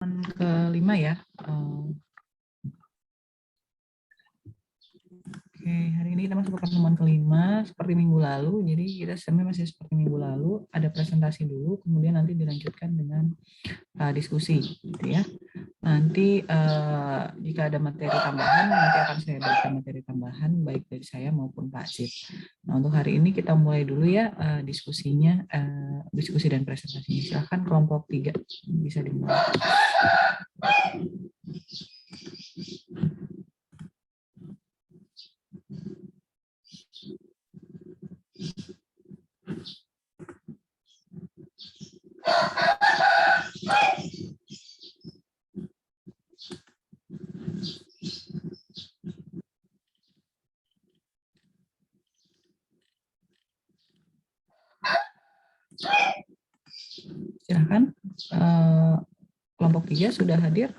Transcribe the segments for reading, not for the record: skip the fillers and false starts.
pertemuan kelima ya. Oke, hari ini kita masuk ke pertemuan kelima seperti minggu lalu. Jadi kita sistemnya masih seperti minggu lalu. Ada presentasi dulu, kemudian nanti dilanjutkan dengan diskusi, gitu ya. Nanti jika ada materi tambahan, nanti akan saya berikan materi tambahan baik dari saya maupun Pak Cip. Nah, untuk hari ini kita mulai dulu ya diskusinya, diskusi dan presentasinya. Silakan kelompok 3 bisa dimulai. Silakan, kelompok 3 sudah hadir.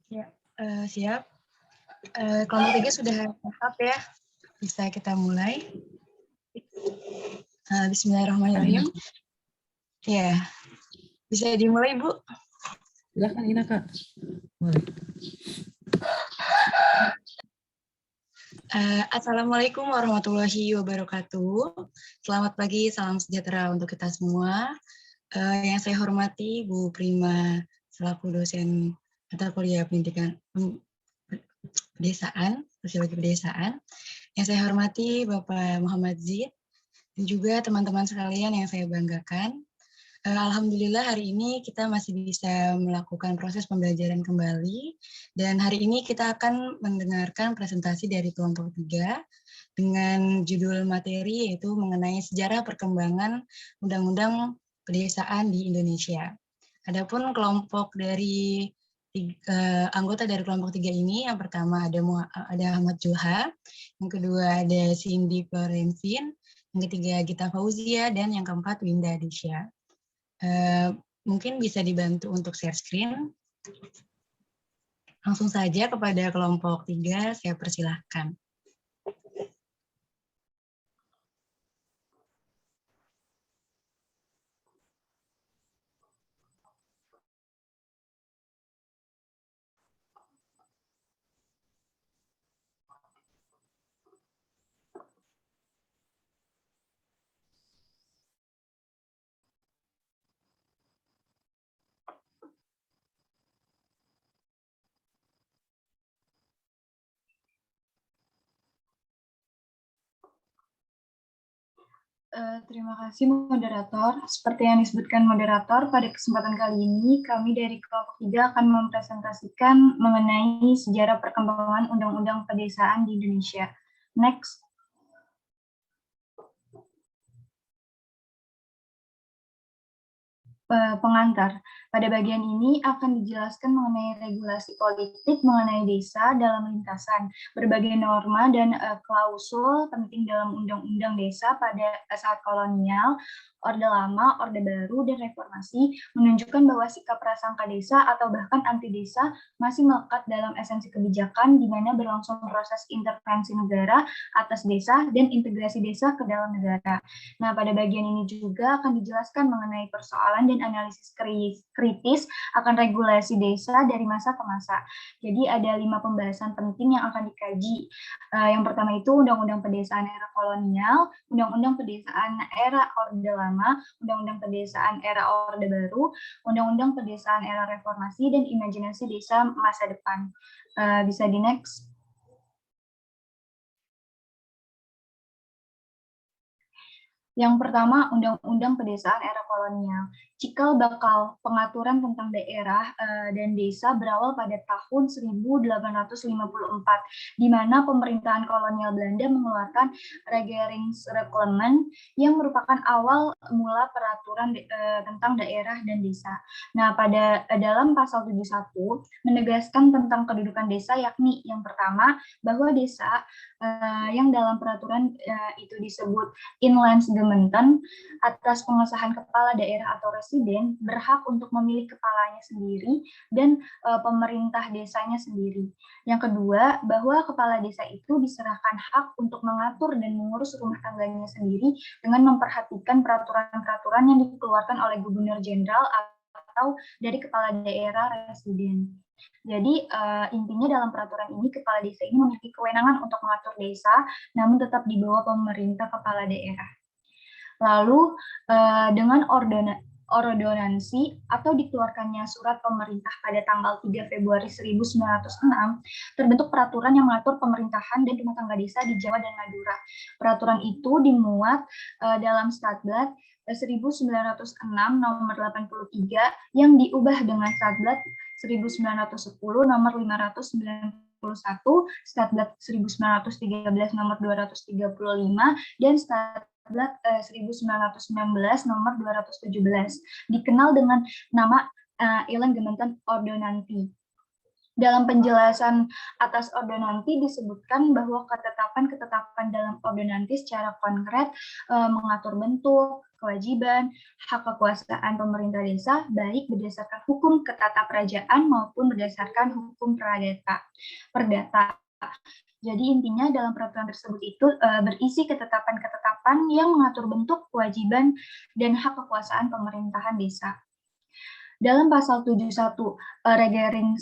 Ya, siap. Kelompok 3 sudah lengkap ya. Bisa kita mulai. Bismillahirrahmanirrahim. Ya, bisa dimulai, Bu. Silakan Ina, Kak. Boleh. Assalamualaikum warahmatullahi wabarakatuh. Selamat pagi, salam sejahtera untuk kita semua. Yang saya hormati Bu Prima selaku dosen mata kuliah pendidikan pedesaan, sosiologi pedesaan. Yang saya hormati Bapak Muhammad Zid dan juga teman-teman sekalian yang saya banggakan. Alhamdulillah hari ini kita masih bisa melakukan proses pembelajaran kembali dan hari ini kita akan mendengarkan presentasi dari kelompok 3 dengan judul materi yaitu mengenai sejarah perkembangan Undang-Undang Pedesaan di Indonesia. Adapun kelompok dari anggota dari kelompok 3 ini, yang pertama ada Ahmad Joha, yang kedua ada Cindy Florensin, yang ketiga Gita Fauzia, dan yang keempat Winda Adisha. Mungkin bisa dibantu untuk share screen. Langsung saja kepada kelompok 3, saya persilahkan. Terima kasih moderator. Seperti yang disebutkan moderator, pada kesempatan kali ini kami dari kelompok 3 akan mempresentasikan mengenai sejarah perkembangan Undang-Undang Pedesaan di Indonesia. Next. Pengantar. Pada bagian ini akan dijelaskan mengenai regulasi politik mengenai desa dalam lintasan, berbagai norma dan klausul penting dalam Undang-Undang Desa pada saat kolonial, Orde Lama, Orde Baru, dan Reformasi menunjukkan bahwa sikap prasangka desa atau bahkan anti desa masih melekat dalam esensi kebijakan di mana berlangsung proses intervensi negara atas desa dan integrasi desa ke dalam negara. Nah, pada bagian ini juga akan dijelaskan mengenai persoalan dan analisis kritis akan regulasi desa dari masa ke masa. Jadi ada 5 pembahasan penting yang akan dikaji. Yang pertama itu Undang-Undang Pedesaan era kolonial, Undang-Undang Pedesaan era Orde Lama, Undang-Undang Pedesaan era Orde Baru, Undang-Undang Pedesaan era Reformasi, dan imajinasi desa masa depan. Bisa di next. Yang pertama, Undang-Undang Pedesaan era kolonial. Cikal bakal pengaturan tentang daerah dan desa berawal pada tahun 1854, di mana pemerintahan kolonial Belanda mengeluarkan Regeringsreglement yang merupakan awal mula peraturan tentang daerah dan desa. Nah, pada dalam pasal 71 menegaskan tentang kedudukan desa, yakni yang pertama bahwa desa yang dalam peraturan itu disebut inland Gementan, atas pengesahan kepala daerah atau residen berhak untuk memilih kepalanya sendiri dan pemerintah desanya sendiri. Yang kedua, bahwa kepala desa itu diserahkan hak untuk mengatur dan mengurus rumah tangganya sendiri dengan memperhatikan peraturan-peraturan yang dikeluarkan oleh Gubernur Jenderal atau dari kepala daerah residen. Jadi intinya dalam peraturan ini kepala desa ini memiliki kewenangan untuk mengatur desa, namun tetap di bawah pemerintah kepala daerah. Lalu dengan ordonansi atau dikeluarkannya surat pemerintah pada tanggal 3 Februari 1906, terbentuk peraturan yang mengatur pemerintahan dan rumah tangga desa di Jawa dan Madura. Peraturan itu dimuat dalam Statblad 1906 nomor 83 yang diubah dengan Statblad 1910 nomor 591, Statblad 1913 nomor 235, dan Statblad 1919 nomor 217, dikenal dengan nama Elang Gementan Ordonanti. Dalam penjelasan atas ordonansi disebutkan bahwa ketetapan-ketetapan dalam ordonansi secara konkret mengatur bentuk, kewajiban, hak kekuasaan pemerintah desa, baik berdasarkan hukum ketataprajaraan maupun berdasarkan hukum perdata. Jadi intinya dalam peraturan tersebut itu berisi ketetapan-ketetapan yang mengatur bentuk, kewajiban, dan hak kekuasaan pemerintahan desa. Dalam pasal 71 Regering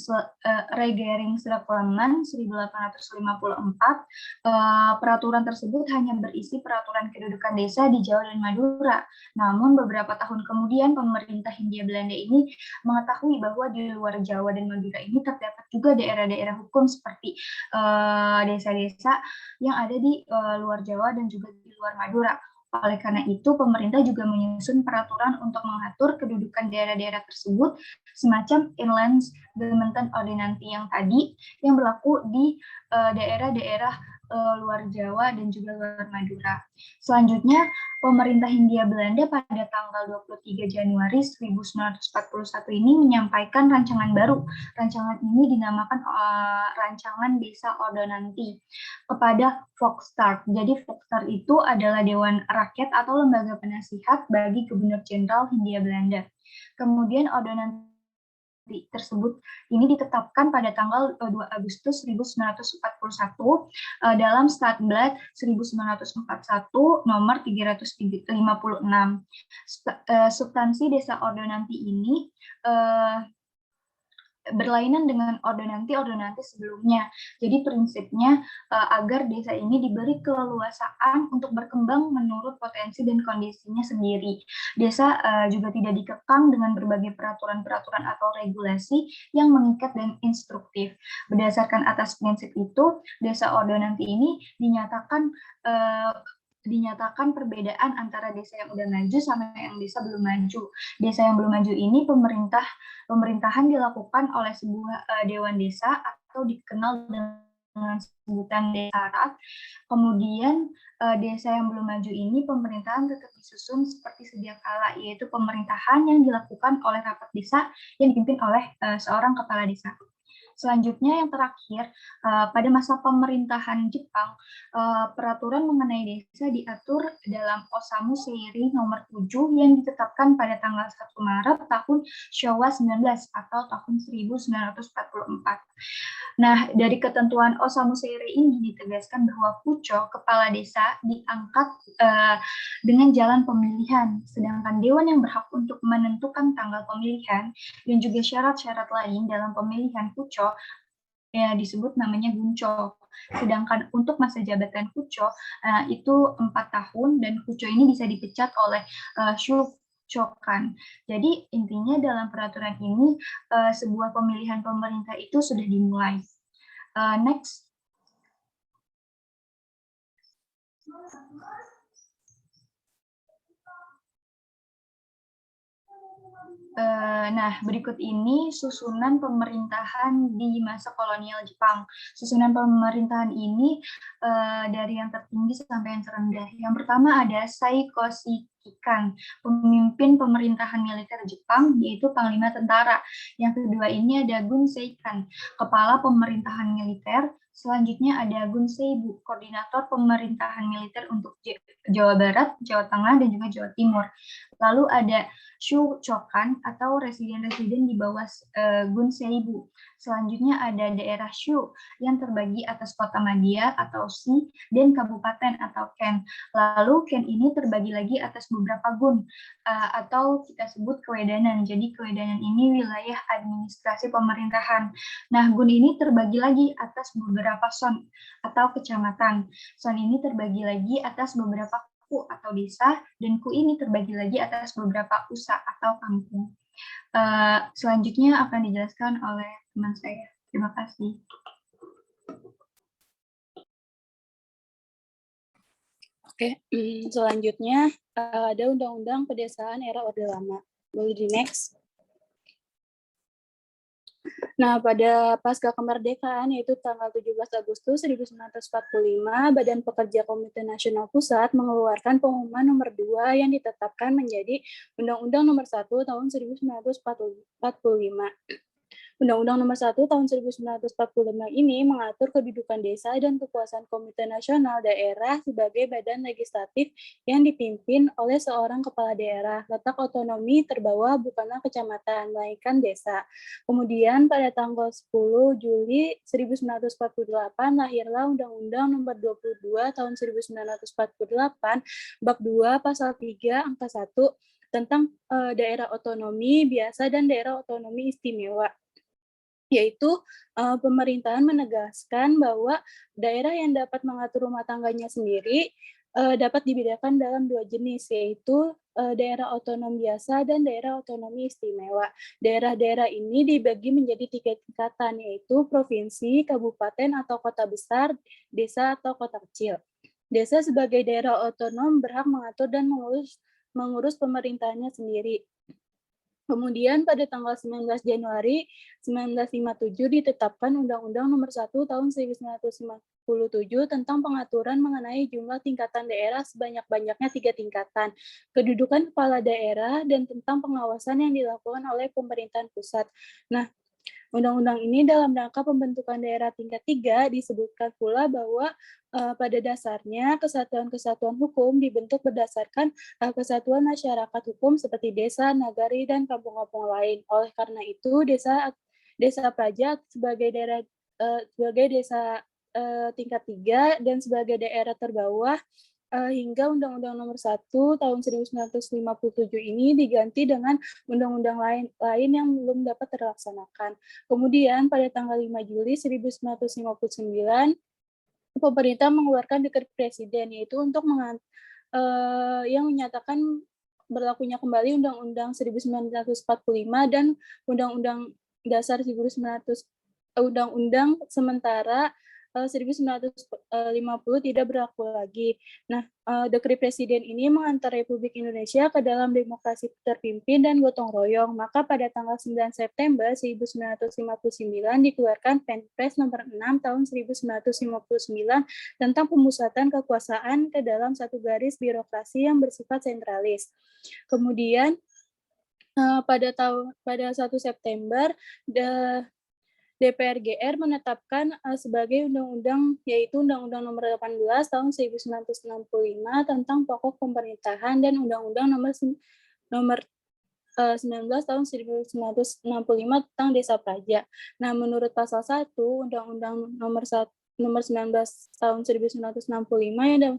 Sleman 1854, peraturan tersebut hanya berisi peraturan kedudukan desa di Jawa dan Madura. Namun beberapa tahun kemudian pemerintah Hindia Belanda ini mengetahui bahwa di luar Jawa dan Madura ini terdapat juga daerah-daerah hukum seperti desa-desa yang ada di luar Jawa dan juga di luar Madura. Oleh karena itu, pemerintah juga menyusun peraturan untuk mengatur kedudukan daerah-daerah tersebut, semacam Inland Gementan Ordonansi yang tadi, yang berlaku di daerah-daerah luar Jawa dan juga luar Madura. Selanjutnya, pemerintah Hindia Belanda pada tanggal 23 Januari 1941 ini menyampaikan rancangan baru. Rancangan ini dinamakan Rancangan Desa Ordonansi kepada Volksraad. Jadi Volksraad itu adalah Dewan Rakyat atau lembaga penasihat bagi Gubernur Jenderal Hindia Belanda. Kemudian ordonansi tersebut ini ditetapkan pada tanggal 2 Agustus 1941 dalam Statblad 1941 nomor 356. Substansi desa ordonansi ini berlainan dengan ordonansi sebelumnya. Jadi prinsipnya agar desa ini diberi keleluasaan untuk berkembang menurut potensi dan kondisinya sendiri. Desa juga tidak dikekang dengan berbagai peraturan-peraturan atau regulasi yang mengikat dan instruktif. Berdasarkan atas prinsip itu, desa ordonansi ini dinyatakan perbedaan antara desa yang udah maju sama yang desa belum maju. Desa yang belum maju ini pemerintahan dilakukan oleh sebuah dewan desa atau dikenal dengan sebutan desa. Kemudian desa yang belum maju ini pemerintahan tetap disusun seperti sedia kala, yaitu pemerintahan yang dilakukan oleh rapat desa yang dipimpin oleh seorang kepala desa. Selanjutnya yang terakhir, pada masa pemerintahan Jepang, peraturan mengenai desa diatur dalam Osamu Seiri nomor 7 yang ditetapkan pada tanggal 1 Maret tahun Showa 19 atau tahun 1944. Nah, dari ketentuan Osamu Seiri ini ditegaskan bahwa Pucuk, kepala desa, diangkat dengan jalan pemilihan, sedangkan dewan yang berhak untuk menentukan tanggal pemilihan dan juga syarat-syarat lain dalam pemilihan Pucuk ya disebut namanya Gunco. Sedangkan untuk masa jabatan Pucuk itu 4 tahun dan Pucuk ini bisa dipecat oleh Shufchokan. Jadi intinya dalam peraturan ini sebuah pemilihan pemerintah itu sudah dimulai. Next. Nah, berikut ini susunan pemerintahan di masa kolonial Jepang. Susunan pemerintahan ini dari yang tertinggi sampai yang terendah. Yang pertama ada Saiko Shikikan, pemimpin pemerintahan militer Jepang, yaitu Panglima Tentara. Yang kedua ini ada Gun Seikan, kepala pemerintahan militer. Selanjutnya ada Gun Seibu, Koordinator Pemerintahan Militer untuk Jawa Barat, Jawa Tengah, dan juga Jawa Timur. Lalu ada Shu Chokan atau residen-residen di bawah Gun Seibu. Selanjutnya ada daerah Shu yang terbagi atas kota Madia atau Si dan kabupaten atau Ken. Lalu Ken ini terbagi lagi atas beberapa gun atau kita sebut kewedanan. Jadi kewedanan ini wilayah administrasi pemerintahan. Nah, gun ini terbagi lagi atas beberapa son atau kecamatan. Son ini terbagi lagi atas beberapa ku atau desa, dan ku ini terbagi lagi atas beberapa usa atau kampung. Selanjutnya akan dijelaskan oleh teman saya. Terima kasih. Oke, selanjutnya ada Undang-Undang Pedesaan era Orde Lama. Boleh di next. Nah, pada pasca kemerdekaan, yaitu tanggal 17 Agustus 1945, Badan Pekerja Komite Nasional Pusat mengeluarkan pengumuman nomor 2 yang ditetapkan menjadi Undang-Undang nomor 1 tahun 1945. Undang-Undang nomor 1 tahun 1945 ini mengatur kedudukan desa dan kekuasaan Komite Nasional Daerah sebagai badan legislatif yang dipimpin oleh seorang kepala daerah. Letak otonomi terbawah bukanlah kecamatan, melainkan desa. Kemudian pada tanggal 10 Juli 1948 lahirlah Undang-Undang nomor 22 tahun 1948 bab 2 pasal 3 angka 1 tentang daerah otonomi biasa dan daerah otonomi istimewa, yaitu pemerintahan menegaskan bahwa daerah yang dapat mengatur rumah tangganya sendiri dapat dibedakan dalam 2 jenis, yaitu daerah otonom biasa dan daerah otonomi istimewa. Daerah-daerah ini dibagi menjadi 3 tingkatan, yaitu provinsi, kabupaten atau kota besar, desa atau kota kecil. Desa sebagai daerah otonom berhak mengatur dan mengurus pemerintahannya sendiri. Kemudian pada tanggal 19 Januari 1957 ditetapkan Undang-Undang Nomor 1 Tahun 1957 tentang pengaturan mengenai jumlah tingkatan daerah sebanyak-banyaknya 3 tingkatan, kedudukan kepala daerah, dan tentang pengawasan yang dilakukan oleh pemerintahan pusat. Nah, Undang-undang ini dalam rangka pembentukan daerah tingkat 3 disebutkan pula bahwa pada dasarnya kesatuan-kesatuan hukum dibentuk berdasarkan kesatuan masyarakat hukum seperti desa, nagari, dan kampung-kampung lain. Oleh karena itu, desa praja sebagai daerah sebagai desa tingkat 3 dan sebagai daerah terbawah hingga Undang-Undang Nomor 1 Tahun 1957 ini diganti dengan undang-undang lain yang belum dapat terlaksanakan. Kemudian pada tanggal 5 Juli 1959 pemerintah mengeluarkan dekret presiden, yaitu untuk yang menyatakan berlakunya kembali Undang-Undang 1945 dan Undang-Undang Dasar 1900 Undang-Undang sementara 1950 tidak berlaku lagi. Nah, dekret presiden ini mengantar Republik Indonesia ke dalam demokrasi terpimpin dan gotong royong. Maka pada tanggal 9 September 1959 dikeluarkan Perpres nomor 6 tahun 1959 tentang pemusatan kekuasaan ke dalam satu garis birokrasi yang bersifat sentralis. Kemudian pada 1 September DPR-GR menetapkan sebagai undang-undang, yaitu Undang-Undang Nomor 18 Tahun 1965 tentang Pokok Pemerintahan dan Undang-Undang Nomor 19 Tahun 1965 tentang Desa Praja. Nah, menurut pasal 1 Undang-Undang Nomor 19 Tahun 1965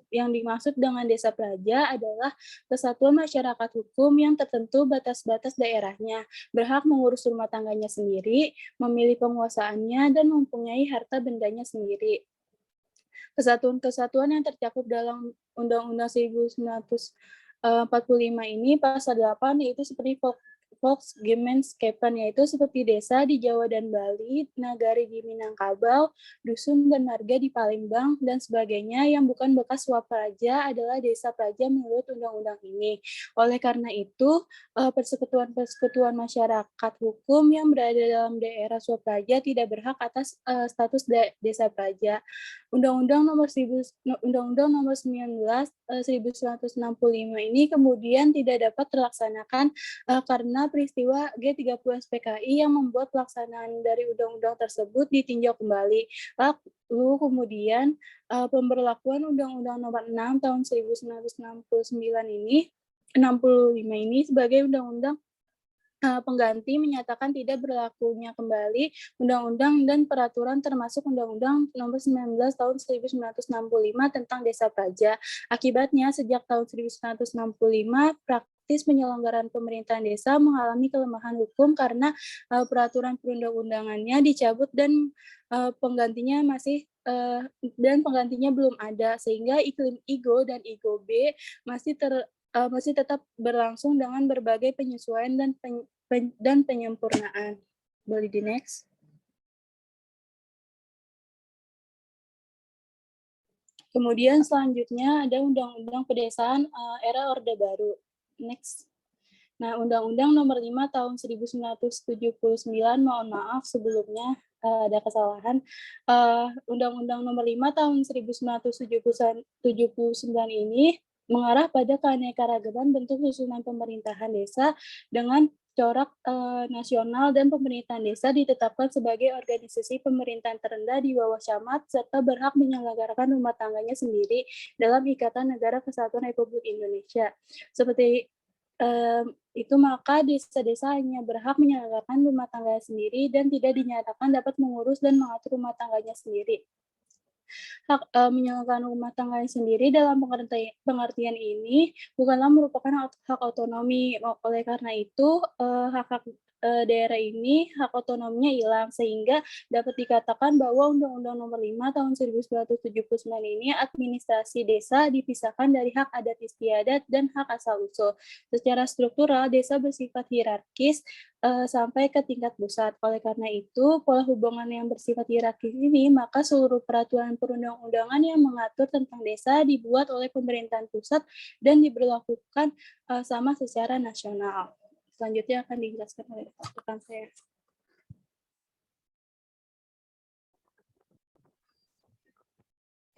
yang dimaksud dengan Desa Praja adalah kesatuan masyarakat hukum yang tertentu batas-batas daerahnya, berhak mengurus rumah tangganya sendiri, memilih penguasaannya, dan mempunyai harta bendanya sendiri. Kesatuan-kesatuan yang tercakup dalam Undang-Undang 1945 ini pasal 8 yaitu seperti Volksgemeinschappen, yaitu seperti desa di Jawa dan Bali, nagari di Minangkabau, dusun dan marga di Palembang, dan sebagainya yang bukan bekas Swapraja adalah desa praja menurut undang-undang ini. Oleh karena itu, persekutuan-persekutuan masyarakat hukum yang berada dalam daerah Swapraja tidak berhak atas status desa praja. Undang-Undang Nomor 19 1965 ini kemudian tidak dapat terlaksanakan karena peristiwa G30 SPKI yang membuat pelaksanaan dari undang-undang tersebut ditinjau kembali. Lalu kemudian pemberlakuan Undang-Undang Nomor 6 tahun 65 ini sebagai undang-undang pengganti menyatakan tidak berlakunya kembali undang-undang dan peraturan termasuk Undang-Undang Nomor 19 tahun 1965 tentang Desa Praja. Akibatnya sejak tahun 1965 praktis penyelenggaraan pemerintahan desa mengalami kelemahan hukum karena peraturan perundang-undangannya dicabut dan penggantinya belum ada, sehingga iklim IGO dan IGO B masih tetap berlangsung dengan berbagai penyesuaian dan penyempurnaan. Boleh di next. Kemudian selanjutnya ada Undang-Undang Pedesaan era Orde Baru. Next. Nah, Undang-Undang Nomor 5 tahun 1979, mohon maaf sebelumnya ada kesalahan. Undang-Undang Nomor 5 tahun 1979 ini mengarah pada keanekaragaman bentuk susunan pemerintahan desa dengan corak nasional, dan pemerintahan desa ditetapkan sebagai organisasi pemerintahan terendah di bawah camat serta berhak menyelenggarakan rumah tangganya sendiri dalam Ikatan Negara Kesatuan Republik Indonesia. Seperti itu, maka desa-desa hanya berhak menyelenggarakan rumah tangganya sendiri dan tidak dinyatakan dapat mengurus dan mengatur rumah tangganya sendiri. Hak menyelenggarakan rumah tangganya sendiri dalam pengertian ini bukanlah merupakan hak otonomi. Oleh karena itu, hak-hak daerah ini hak otonominya hilang, sehingga dapat dikatakan bahwa Undang-Undang Nomor 5 tahun 1979 ini administrasi desa dipisahkan dari hak adat istiadat dan hak asal-usul. Secara struktural, desa bersifat hierarkis sampai ke tingkat pusat. Oleh karena itu, pola hubungan yang bersifat hierarkis ini, maka seluruh peraturan perundang-undangan yang mengatur tentang desa dibuat oleh pemerintahan pusat dan diberlakukan sama secara nasional. Selanjutnya akan dijelaskan oleh rekan saya.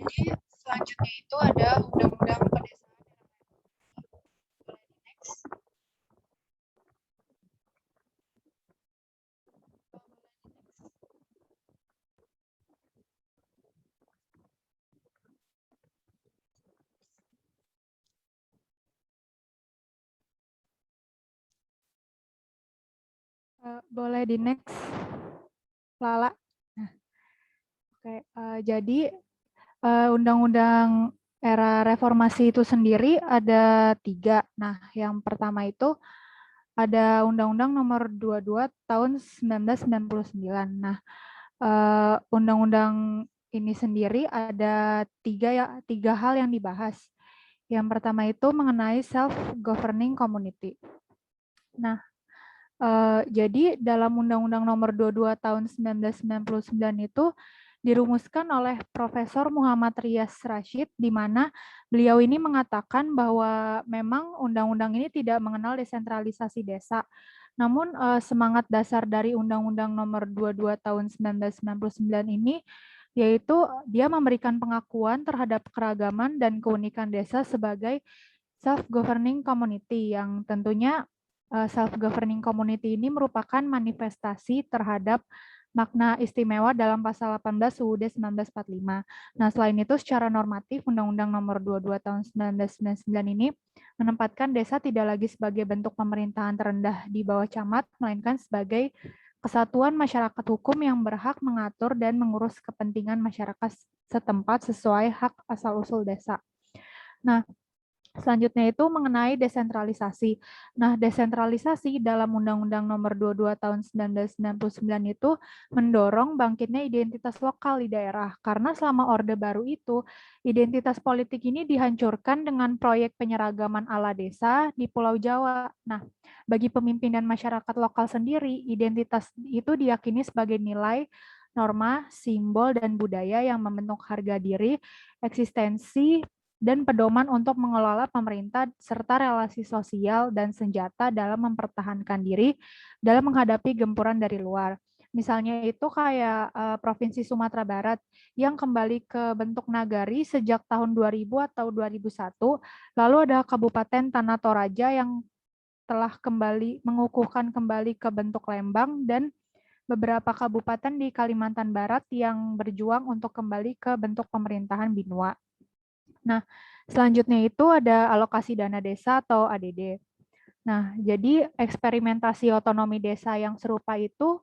Jadi selanjutnya itu ada Undang-Undang Pedesaan. Next. Boleh di next, Lala. Nah, oke, jadi Undang-Undang era reformasi itu sendiri ada 3. Nah, yang pertama itu ada Undang-Undang Nomor 22 tahun 1999. Nah, Undang-Undang ini sendiri ada 3 hal yang dibahas. Yang pertama itu mengenai self-governing community. Nah, jadi dalam Undang-Undang Nomor 22 tahun 1999 itu dirumuskan oleh Profesor Muhammad Rias Rashid, di mana beliau ini mengatakan bahwa memang undang-undang ini tidak mengenal desentralisasi desa. Namun semangat dasar dari Undang-Undang Nomor 22 tahun 1999 ini yaitu dia memberikan pengakuan terhadap keragaman dan keunikan desa sebagai self-governing community, yang tentunya self-governing community ini merupakan manifestasi terhadap makna istimewa dalam pasal 18 UUD 1945. Nah, selain itu secara normatif Undang-Undang Nomor 22 tahun 1999 ini menempatkan desa tidak lagi sebagai bentuk pemerintahan terendah di bawah camat, melainkan sebagai kesatuan masyarakat hukum yang berhak mengatur dan mengurus kepentingan masyarakat setempat sesuai hak asal-usul desa. Nah, selanjutnya itu mengenai desentralisasi. Nah, desentralisasi dalam Undang-Undang Nomor 22 tahun 1999 itu mendorong bangkitnya identitas lokal di daerah. Karena selama Orde Baru itu, identitas politik ini dihancurkan dengan proyek penyeragaman ala desa di Pulau Jawa. Nah, bagi pemimpin dan masyarakat lokal sendiri, identitas itu diyakini sebagai nilai, norma, simbol, dan budaya yang membentuk harga diri, eksistensi, dan pedoman untuk mengelola pemerintah serta relasi sosial dan senjata dalam mempertahankan diri dalam menghadapi gempuran dari luar. Misalnya itu kayak Provinsi Sumatera Barat yang kembali ke bentuk nagari sejak tahun 2000 atau 2001, lalu ada Kabupaten Tanah Toraja yang telah mengukuhkan kembali ke bentuk Lembang dan beberapa kabupaten di Kalimantan Barat yang berjuang untuk kembali ke bentuk pemerintahan Binua. Nah, selanjutnya itu ada alokasi dana desa atau ADD. Nah, jadi eksperimentasi otonomi desa yang serupa itu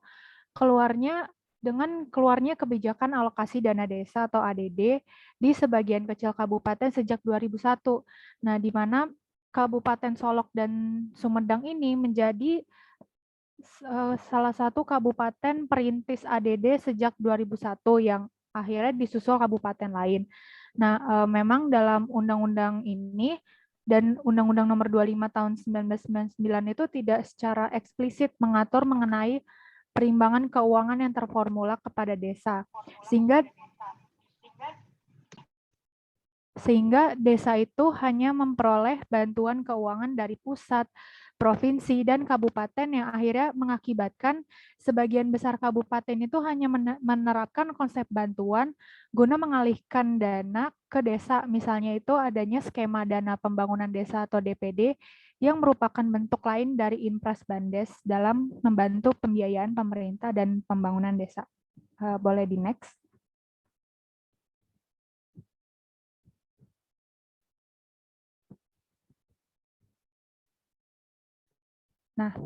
dengan keluarnya kebijakan alokasi dana desa atau ADD di sebagian kecil kabupaten sejak 2001. Nah, di mana Kabupaten Solok dan Sumedang ini menjadi salah satu kabupaten perintis ADD sejak 2001 yang akhirnya disusul kabupaten lain. Nah, memang dalam undang-undang ini dan Undang-Undang Nomor 25 Tahun 1999 itu tidak secara eksplisit mengatur mengenai perimbangan keuangan yang terformula kepada desa, sehingga desa itu hanya memperoleh bantuan keuangan dari pusat, provinsi, dan kabupaten yang akhirnya mengakibatkan sebagian besar kabupaten itu hanya menerapkan konsep bantuan guna mengalihkan dana ke desa. Misalnya itu adanya skema dana pembangunan desa atau DPD yang merupakan bentuk lain dari Impres Bandes dalam membantu pembiayaan pemerintah dan pembangunan desa. Boleh di next. Nah,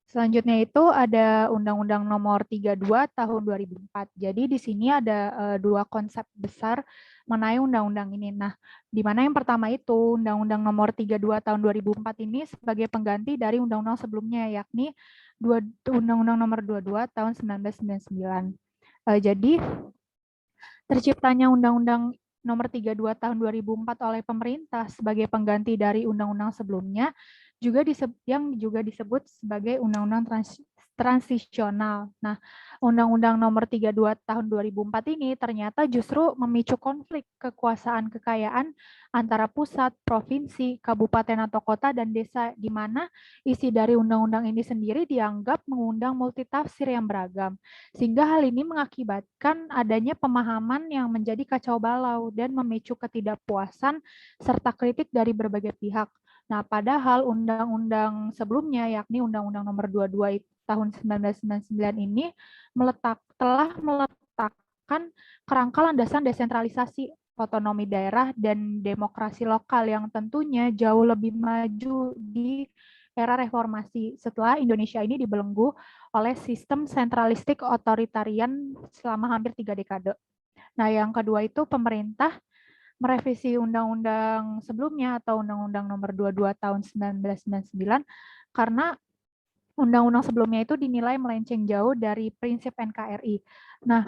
selanjutnya itu ada Undang-Undang Nomor 32 Tahun 2004. Jadi di sini ada dua konsep besar mengenai undang-undang ini. Nah, di mana yang pertama itu Undang-Undang Nomor 32 Tahun 2004 ini sebagai pengganti dari undang-undang sebelumnya, yakni Undang-Undang Nomor 22 Tahun 1999. Jadi terciptanya Undang-Undang Nomor 32 Tahun 2004 oleh pemerintah sebagai pengganti dari undang-undang sebelumnya yang juga disebut sebagai undang-undang transisional. Nah, Undang-Undang Nomor 32 Tahun 2004 ini ternyata justru memicu konflik kekuasaan kekayaan antara pusat, provinsi, kabupaten atau kota, dan desa, di mana isi dari undang-undang ini sendiri dianggap mengundang multitafsir yang beragam. Sehingga hal ini mengakibatkan adanya pemahaman yang menjadi kacau balau dan memicu ketidakpuasan serta kritik dari berbagai pihak. Nah, padahal undang-undang sebelumnya, yakni Undang-Undang Nomor 22 Tahun 1999 ini telah meletakkan kerangka landasan desentralisasi, otonomi daerah, dan demokrasi lokal yang tentunya jauh lebih maju di era reformasi setelah Indonesia ini dibelenggu oleh sistem sentralistik otoritarian selama hampir 3 dekade. Nah, yang kedua itu pemerintah merevisi undang-undang sebelumnya atau Undang-Undang Nomor 22 Tahun 1999 karena undang-undang sebelumnya itu dinilai melenceng jauh dari prinsip NKRI. Nah,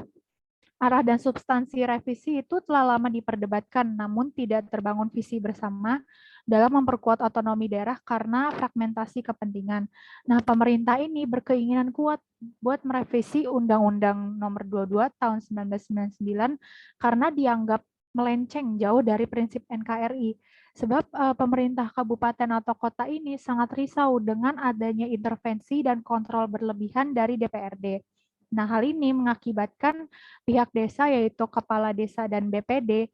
arah dan substansi revisi itu telah lama diperdebatkan, namun tidak terbangun visi bersama dalam memperkuat otonomi daerah karena fragmentasi kepentingan. Nah, pemerintah ini berkeinginan kuat buat merevisi Undang-Undang Nomor 22 Tahun 1999 karena dianggap melenceng jauh dari prinsip NKRI. Sebab pemerintah kabupaten atau kota ini sangat risau dengan adanya intervensi dan kontrol berlebihan dari DPRD. Nah, hal ini mengakibatkan pihak desa, yaitu kepala desa dan BPD,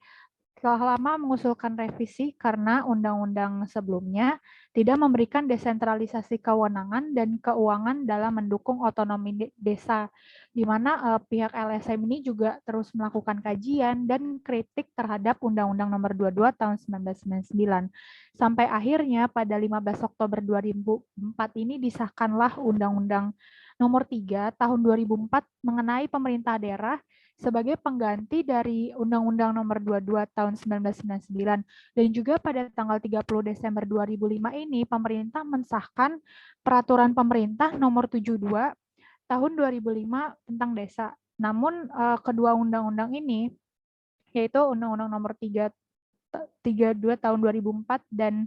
telah lama mengusulkan revisi karena undang-undang sebelumnya tidak memberikan desentralisasi kewenangan dan keuangan dalam mendukung otonomi desa, di mana pihak LSM ini juga terus melakukan kajian dan kritik terhadap Undang-Undang Nomor 22 Tahun 1999. Sampai akhirnya pada 15 Oktober 2004 ini disahkanlah Undang-Undang Nomor 3 Tahun 2004 mengenai pemerintah daerah sebagai pengganti dari Undang-Undang Nomor 22 Tahun 1999. Dan juga pada tanggal 30 Desember 2005 ini pemerintah mensahkan Peraturan Pemerintah Nomor 72 Tahun 2005 tentang desa. Namun kedua undang-undang ini, yaitu Undang-Undang Nomor 32 Tahun 2004 dan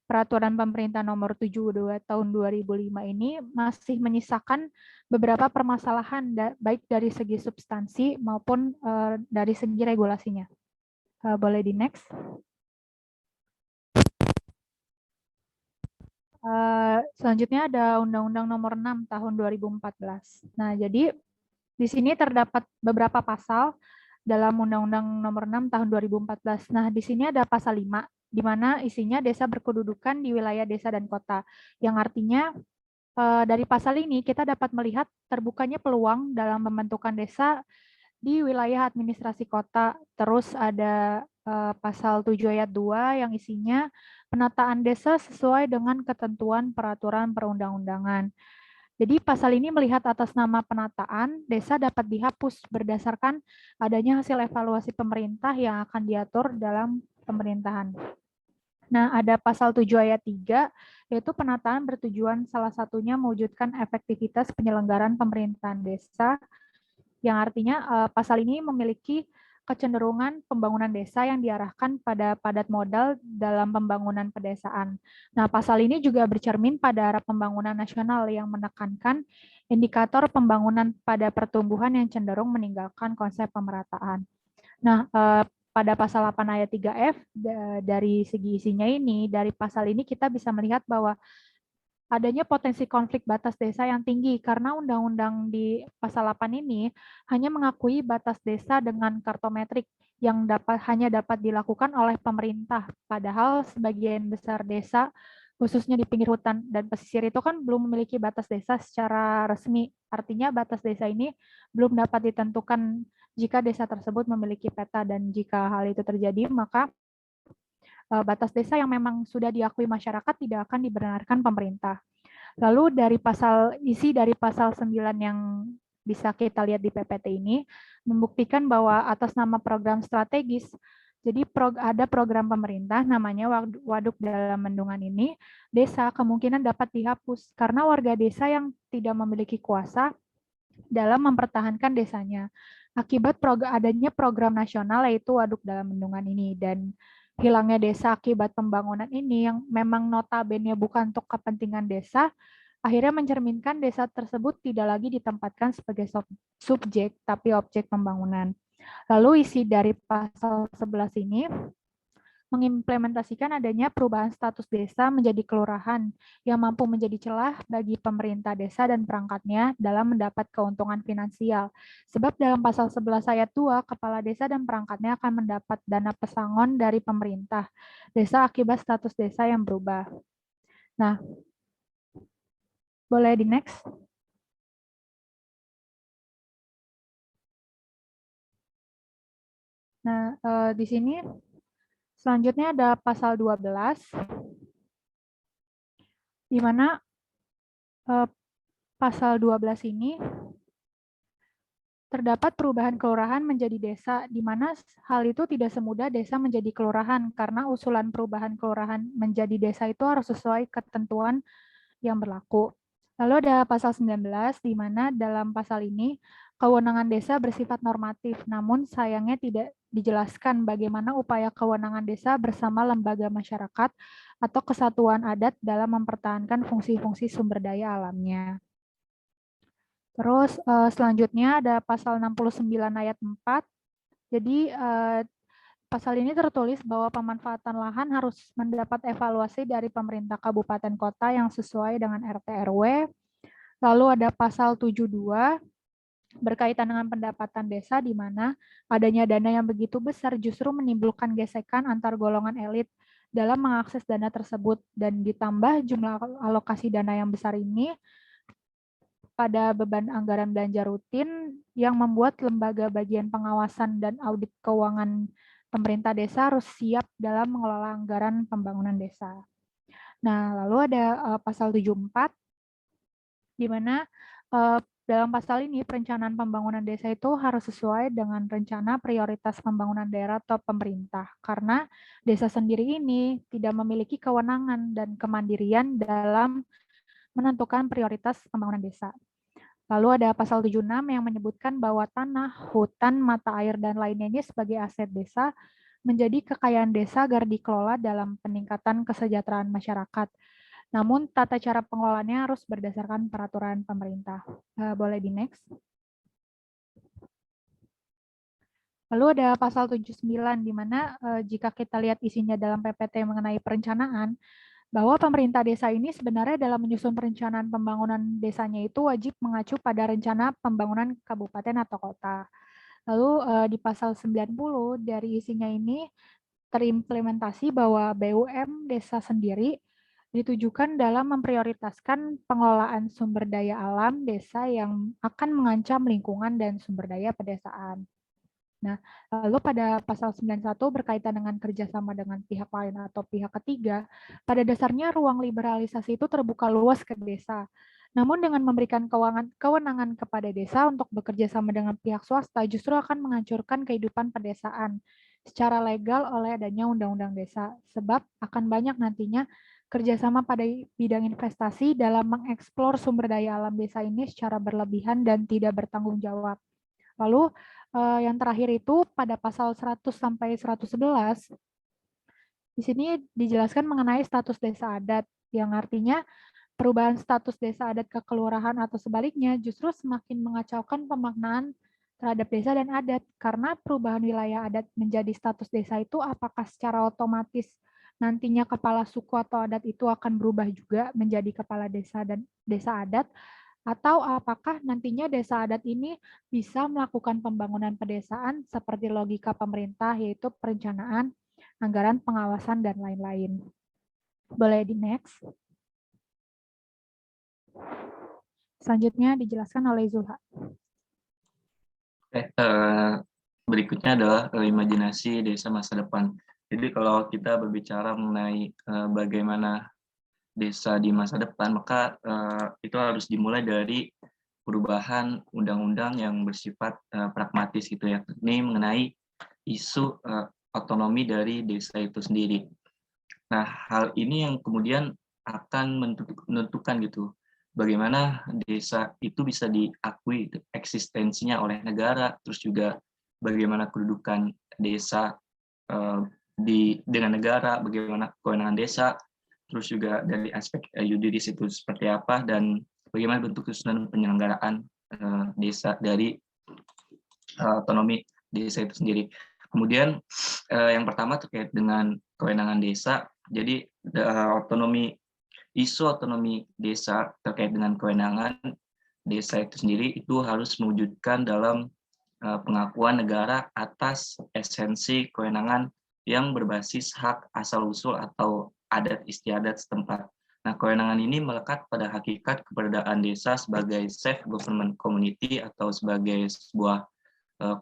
Peraturan Pemerintah Nomor 72 Tahun 2005 ini masih menyisakan beberapa permasalahan baik dari segi substansi maupun dari segi regulasinya. Boleh di next. Selanjutnya ada Undang-Undang Nomor 6 Tahun 2014. Nah, jadi di sini terdapat beberapa pasal dalam Undang-Undang Nomor 6 Tahun 2014. Nah, di sini ada pasal 5 di mana isinya desa berkedudukan di wilayah desa dan kota, yang artinya dari pasal ini kita dapat melihat terbukanya peluang dalam pembentukan desa di wilayah administrasi kota. Terus ada pasal 7 ayat 2 yang isinya penataan desa sesuai dengan ketentuan peraturan perundang-undangan. Jadi pasal ini melihat atas nama penataan, desa dapat dihapus berdasarkan adanya hasil evaluasi pemerintah yang akan diatur dalam pemerintahan. Nah, ada pasal 7 ayat 3, yaitu penataan bertujuan salah satunya mewujudkan efektivitas penyelenggaraan pemerintahan desa, yang artinya pasal ini memiliki kecenderungan pembangunan desa yang diarahkan pada padat modal dalam pembangunan pedesaan. Nah, pasal ini juga bercermin pada arah pembangunan nasional yang menekankan indikator pembangunan pada pertumbuhan yang cenderung meninggalkan konsep pemerataan. Nah, pada pasal 8 ayat 3F dari segi isinya ini, dari pasal ini kita bisa melihat bahwa adanya potensi konflik batas desa yang tinggi karena undang-undang di pasal 8 ini hanya mengakui batas desa dengan kartometrik yang hanya dapat dilakukan oleh pemerintah. Padahal sebagian besar desa, khususnya di pinggir hutan dan pesisir itu kan belum memiliki batas desa secara resmi. Artinya batas desa ini belum dapat ditentukan jika desa tersebut memiliki peta, dan jika hal itu terjadi maka batas desa yang memang sudah diakui masyarakat tidak akan dibenarkan pemerintah. Lalu dari isi dari pasal 9 yang bisa kita lihat di PPT ini membuktikan bahwa atas nama program strategis, jadi ada program pemerintah namanya Waduk Dalam Bendungan ini, desa kemungkinan dapat dihapus karena warga desa yang tidak memiliki kuasa dalam mempertahankan desanya. Akibat adanya program nasional yaitu Waduk Dalam Bendungan ini, dan hilangnya desa akibat pembangunan ini yang memang notabene bukan untuk kepentingan desa, akhirnya mencerminkan desa tersebut tidak lagi ditempatkan sebagai subjek, tapi objek pembangunan. Lalu isi dari pasal 11 ini mengimplementasikan adanya perubahan status desa menjadi kelurahan yang mampu menjadi celah bagi pemerintah desa dan perangkatnya dalam mendapat keuntungan finansial. Sebab dalam pasal 11 ayat 2, kepala desa dan perangkatnya akan mendapat dana pesangon dari pemerintah desa akibat status desa yang berubah. Nah, boleh di next. Nah, di sini selanjutnya ada pasal 12, di mana pasal 12 ini terdapat perubahan kelurahan menjadi desa, di mana hal itu tidak semudah desa menjadi kelurahan, karena usulan perubahan kelurahan menjadi desa itu harus sesuai ketentuan yang berlaku. Lalu ada pasal 19, di mana dalam pasal ini kewenangan desa bersifat normatif, namun sayangnya tidak dijelaskan bagaimana upaya kewenangan desa bersama lembaga masyarakat atau kesatuan adat dalam mempertahankan fungsi-fungsi sumber daya alamnya. Terus selanjutnya ada pasal 69 ayat 4. Jadi pasal ini tertulis bahwa pemanfaatan lahan harus mendapat evaluasi dari pemerintah kabupaten kota yang sesuai dengan RT RW. Lalu ada pasal 72 berkaitan dengan pendapatan desa, di mana adanya dana yang begitu besar justru menimbulkan gesekan antar golongan elit dalam mengakses dana tersebut, dan ditambah jumlah alokasi dana yang besar ini pada beban anggaran belanja rutin yang membuat lembaga bagian pengawasan dan audit keuangan pemerintah desa harus siap dalam mengelola anggaran pembangunan desa. Nah, lalu ada pasal 74, di mana dalam pasal ini perencanaan pembangunan desa itu harus sesuai dengan rencana prioritas pembangunan daerah atau pemerintah, karena desa sendiri ini tidak memiliki kewenangan dan kemandirian dalam menentukan prioritas pembangunan desa. Lalu ada pasal 76 yang menyebutkan bahwa tanah, hutan, mata air, dan lainnya ini sebagai aset desa menjadi kekayaan desa agar dikelola dalam peningkatan kesejahteraan masyarakat. Namun tata cara pengelolaannya harus berdasarkan peraturan pemerintah. Boleh di next. Lalu ada pasal 79, di mana jika kita lihat isinya dalam PPT mengenai perencanaan, bahwa pemerintah desa ini sebenarnya dalam menyusun perencanaan pembangunan desanya itu wajib mengacu pada rencana pembangunan kabupaten atau kota. Lalu di pasal 90 dari isinya ini terimplementasi bahwa BUM desa sendiri ditujukan dalam memprioritaskan pengelolaan sumber daya alam desa yang akan mengancam lingkungan dan sumber daya pedesaan. Nah, lalu pada pasal 91 berkaitan dengan kerjasama dengan pihak lain atau pihak ketiga, pada dasarnya ruang liberalisasi itu terbuka luas ke desa. Namun dengan memberikan kewenangan kepada desa untuk bekerja sama dengan pihak swasta justru akan menghancurkan kehidupan pedesaan secara legal oleh adanya undang-undang desa, sebab akan banyak nantinya kerjasama pada bidang investasi dalam mengeksplor sumber daya alam desa ini secara berlebihan dan tidak bertanggung jawab. Lalu yang terakhir itu pada pasal 100 sampai 111, di sini dijelaskan mengenai status desa adat, yang artinya perubahan status desa adat ke kelurahan atau sebaliknya justru semakin mengacaukan pemaknaan terhadap desa dan adat, karena perubahan wilayah adat menjadi status desa itu apakah secara otomatis nantinya kepala suku atau adat itu akan berubah juga menjadi kepala desa dan desa adat, atau apakah nantinya desa adat ini bisa melakukan pembangunan pedesaan seperti logika pemerintah, yaitu perencanaan, anggaran, pengawasan, dan lain-lain. Boleh di next. Selanjutnya dijelaskan oleh Zulha. Berikutnya adalah imajinasi desa masa depan. Jadi kalau kita berbicara mengenai bagaimana desa di masa depan, maka itu harus dimulai dari perubahan undang-undang yang bersifat pragmatis gitu ya. Ini mengenai isu otonomi dari desa itu sendiri. Nah, hal ini yang kemudian akan menentukan gitu bagaimana desa itu bisa diakui eksistensinya oleh negara, terus juga bagaimana kedudukan desa dengan negara, bagaimana kewenangan desa, terus juga dari aspek yuridis itu seperti apa, dan bagaimana bentuk kesusunan penyelenggaraan desa dari otonomi desa itu sendiri. Kemudian yang pertama terkait dengan kewenangan desa. Jadi isu otonomi desa terkait dengan kewenangan desa itu sendiri itu harus mewujudkan dalam pengakuan negara atas esensi kewenangan yang berbasis hak asal-usul atau adat istiadat setempat. Nah, kewenangan ini melekat pada hakikat keberadaan desa sebagai self-government community atau sebagai sebuah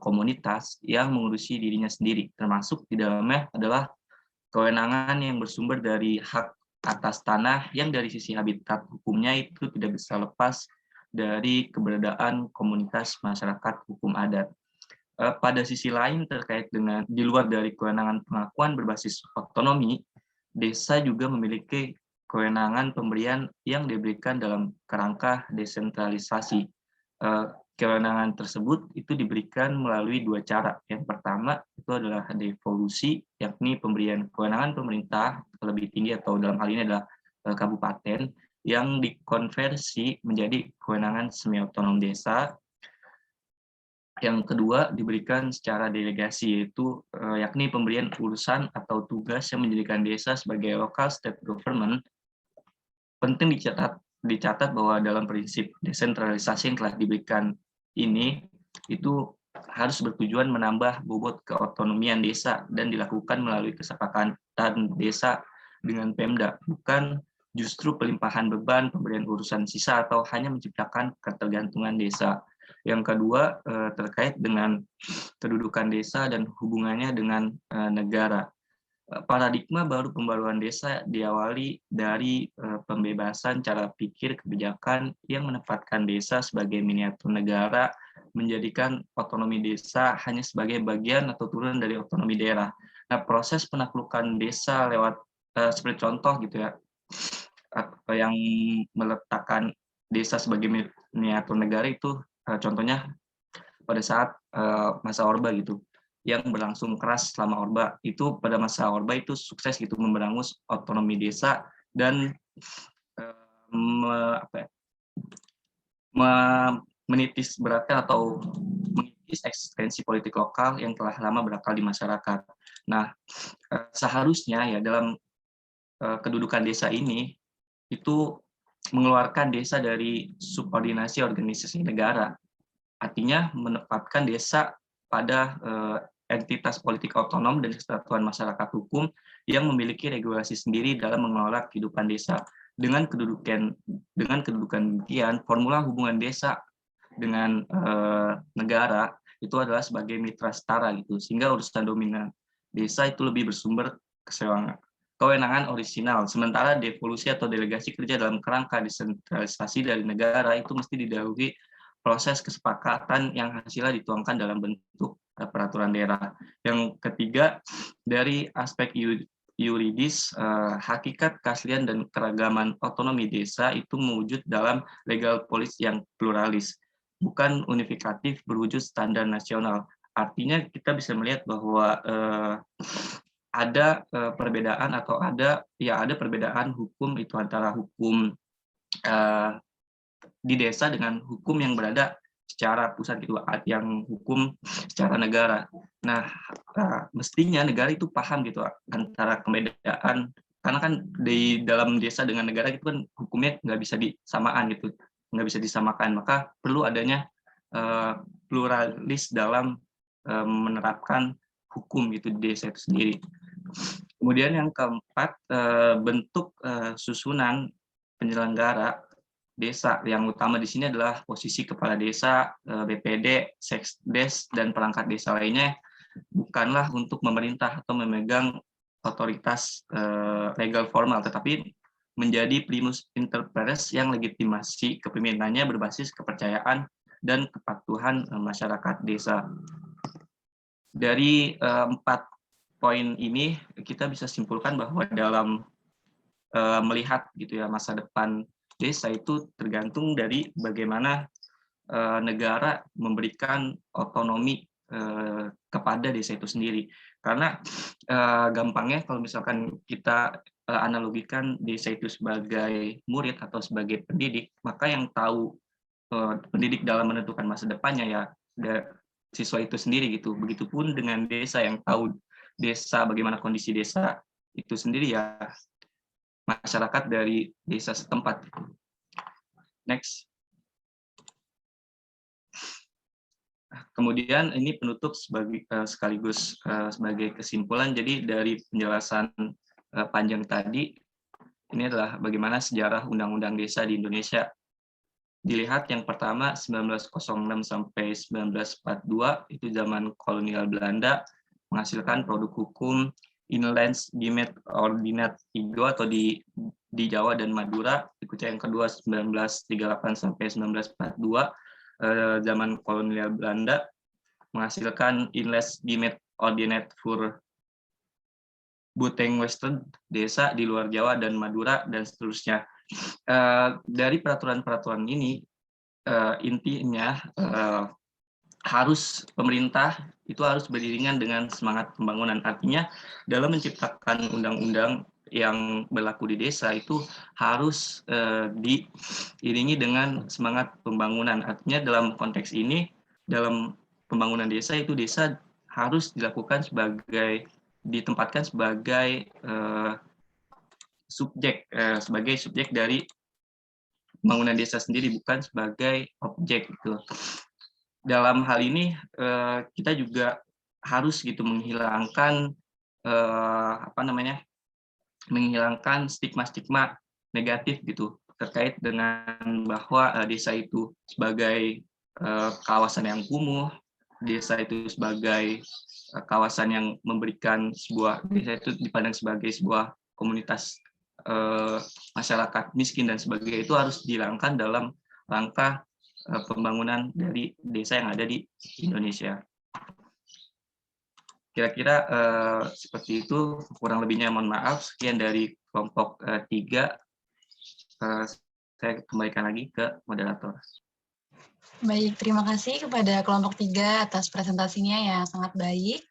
komunitas yang mengurusi dirinya sendiri, termasuk di dalamnya adalah kewenangan yang bersumber dari hak atas tanah yang dari sisi habitat hukumnya itu tidak bisa lepas dari keberadaan komunitas masyarakat hukum adat. Pada sisi lain terkait dengan di luar dari kewenangan pengakuan berbasis otonomi, desa juga memiliki kewenangan pemberian yang diberikan dalam kerangka desentralisasi. Kewenangan tersebut itu diberikan melalui dua cara. Yang pertama itu adalah devolusi, yakni pemberian kewenangan pemerintah lebih tinggi atau dalam hal ini adalah kabupaten yang dikonversi menjadi kewenangan semi otonom desa. Yang kedua diberikan secara delegasi, yaitu yakni pemberian urusan atau tugas yang menjadikan desa sebagai local state government. Penting dicatat bahwa dalam prinsip desentralisasi yang telah diberikan ini itu harus bertujuan menambah bobot keotonomian desa dan dilakukan melalui kesepakatan desa dengan Pemda, bukan justru pelimpahan beban pemberian urusan sisa atau hanya menciptakan ketergantungan desa. Yang kedua terkait dengan kedudukan desa dan hubungannya dengan negara. Paradigma baru pembaruan desa diawali dari pembebasan cara pikir kebijakan yang menempatkan desa sebagai miniatur negara, menjadikan otonomi desa hanya sebagai bagian atau turunan dari otonomi daerah. Nah, proses penaklukan desa lewat seperti contoh gitu ya, yang meletakkan desa sebagai miniatur negara itu contohnya pada saat masa Orba gitu, yang berlangsung keras selama Orba. Itu pada masa Orba itu sukses gitu memberangus otonomi desa dan menitis beratkan atau mengikis eksistensi politik lokal yang telah lama berakal di masyarakat. Nah, seharusnya ya dalam kedudukan desa ini itu mengeluarkan desa dari subordinasi organisasi negara. Artinya menempatkan desa pada entitas politik otonom dan kesatuan masyarakat hukum yang memiliki regulasi sendiri dalam mengelola kehidupan desa. Dengan kedudukan demikian, formula hubungan desa dengan negara itu adalah sebagai mitra setara gitu, sehingga urusan dominan desa itu lebih bersumber kewenangan orisinal, sementara devolusi atau delegasi kerja dalam kerangka desentralisasi dari negara itu mesti didahului proses kesepakatan yang hasilnya dituangkan dalam bentuk peraturan daerah. Yang ketiga, dari aspek yuridis, hakikat keaslian dan keragaman otonomi desa itu mewujud dalam legal policy yang pluralis, bukan unifikatif berwujud standar nasional. Artinya kita bisa melihat bahwa ada perbedaan atau ada perbedaan hukum itu antara hukum di desa dengan hukum yang berada secara pusat gitu, yang hukum secara negara. Nah, mestinya negara itu paham gitu antara perbedaan, karena kan di dalam desa dengan negara itu kan hukumnya nggak bisa disamaan gitu, nggak bisa disamakan. Maka perlu adanya pluralis dalam menerapkan hukum gitu di desa itu sendiri. Kemudian yang keempat, bentuk susunan penyelenggara desa. Yang utama di sini adalah posisi kepala desa, BPD, Seksdes, dan perangkat desa lainnya bukanlah untuk memerintah atau memegang otoritas legal formal, tetapi menjadi primus inter pares yang legitimasi kepemimpinannya berbasis kepercayaan dan kepatuhan masyarakat desa. Dari 4 poin ini kita bisa simpulkan bahwa dalam melihat gitu ya masa depan desa itu tergantung dari bagaimana negara memberikan otonomi kepada desa itu sendiri. Karena gampangnya kalau misalkan kita analogikan desa itu sebagai murid atau sebagai pendidik, maka yang tahu pendidik dalam menentukan masa depannya ya siswa itu sendiri gitu. Begitupun dengan desa, yang tahu desa, bagaimana kondisi desa itu sendiri ya masyarakat dari desa setempat. Next. Kemudian ini penutup sekaligus sebagai kesimpulan. Jadi dari penjelasan panjang tadi, ini adalah bagaimana sejarah undang-undang desa di Indonesia. Dilihat yang pertama 1906 sampai 1942 itu zaman kolonial Belanda menghasilkan produk hukum Inlandsgemeet Ordinat 3 atau di Jawa dan Madura. Berikutnya yang kedua 1938 sampai 1942 zaman kolonial Belanda menghasilkan Inlandsgemeet Ordinat voor Buitenwestern, desa di luar Jawa dan Madura, dan seterusnya. Dari peraturan-peraturan ini intinya harus pemerintah itu harus beriringan dengan semangat pembangunan. Artinya dalam menciptakan undang-undang yang berlaku di desa itu harus diiringi dengan semangat pembangunan. Artinya dalam konteks ini, dalam pembangunan desa itu desa harus ditempatkan sebagai subjek dari pembangunan desa sendiri, bukan sebagai objek gitu. Dalam hal ini kita juga harus gitu menghilangkan menghilangkan stigma-stigma negatif gitu terkait dengan bahwa desa itu sebagai kawasan yang kumuh, desa itu sebagai kawasan yang memberikan desa itu dipandang sebagai sebuah komunitas masyarakat miskin dan sebagainya, itu harus dihilangkan dalam rangka pembangunan dari desa yang ada di Indonesia. Kira-kira seperti itu, kurang lebihnya mohon maaf. Sekian dari kelompok 3. Saya kembalikan lagi ke moderator. Baik, terima kasih kepada kelompok 3 atas presentasinya yang sangat baik.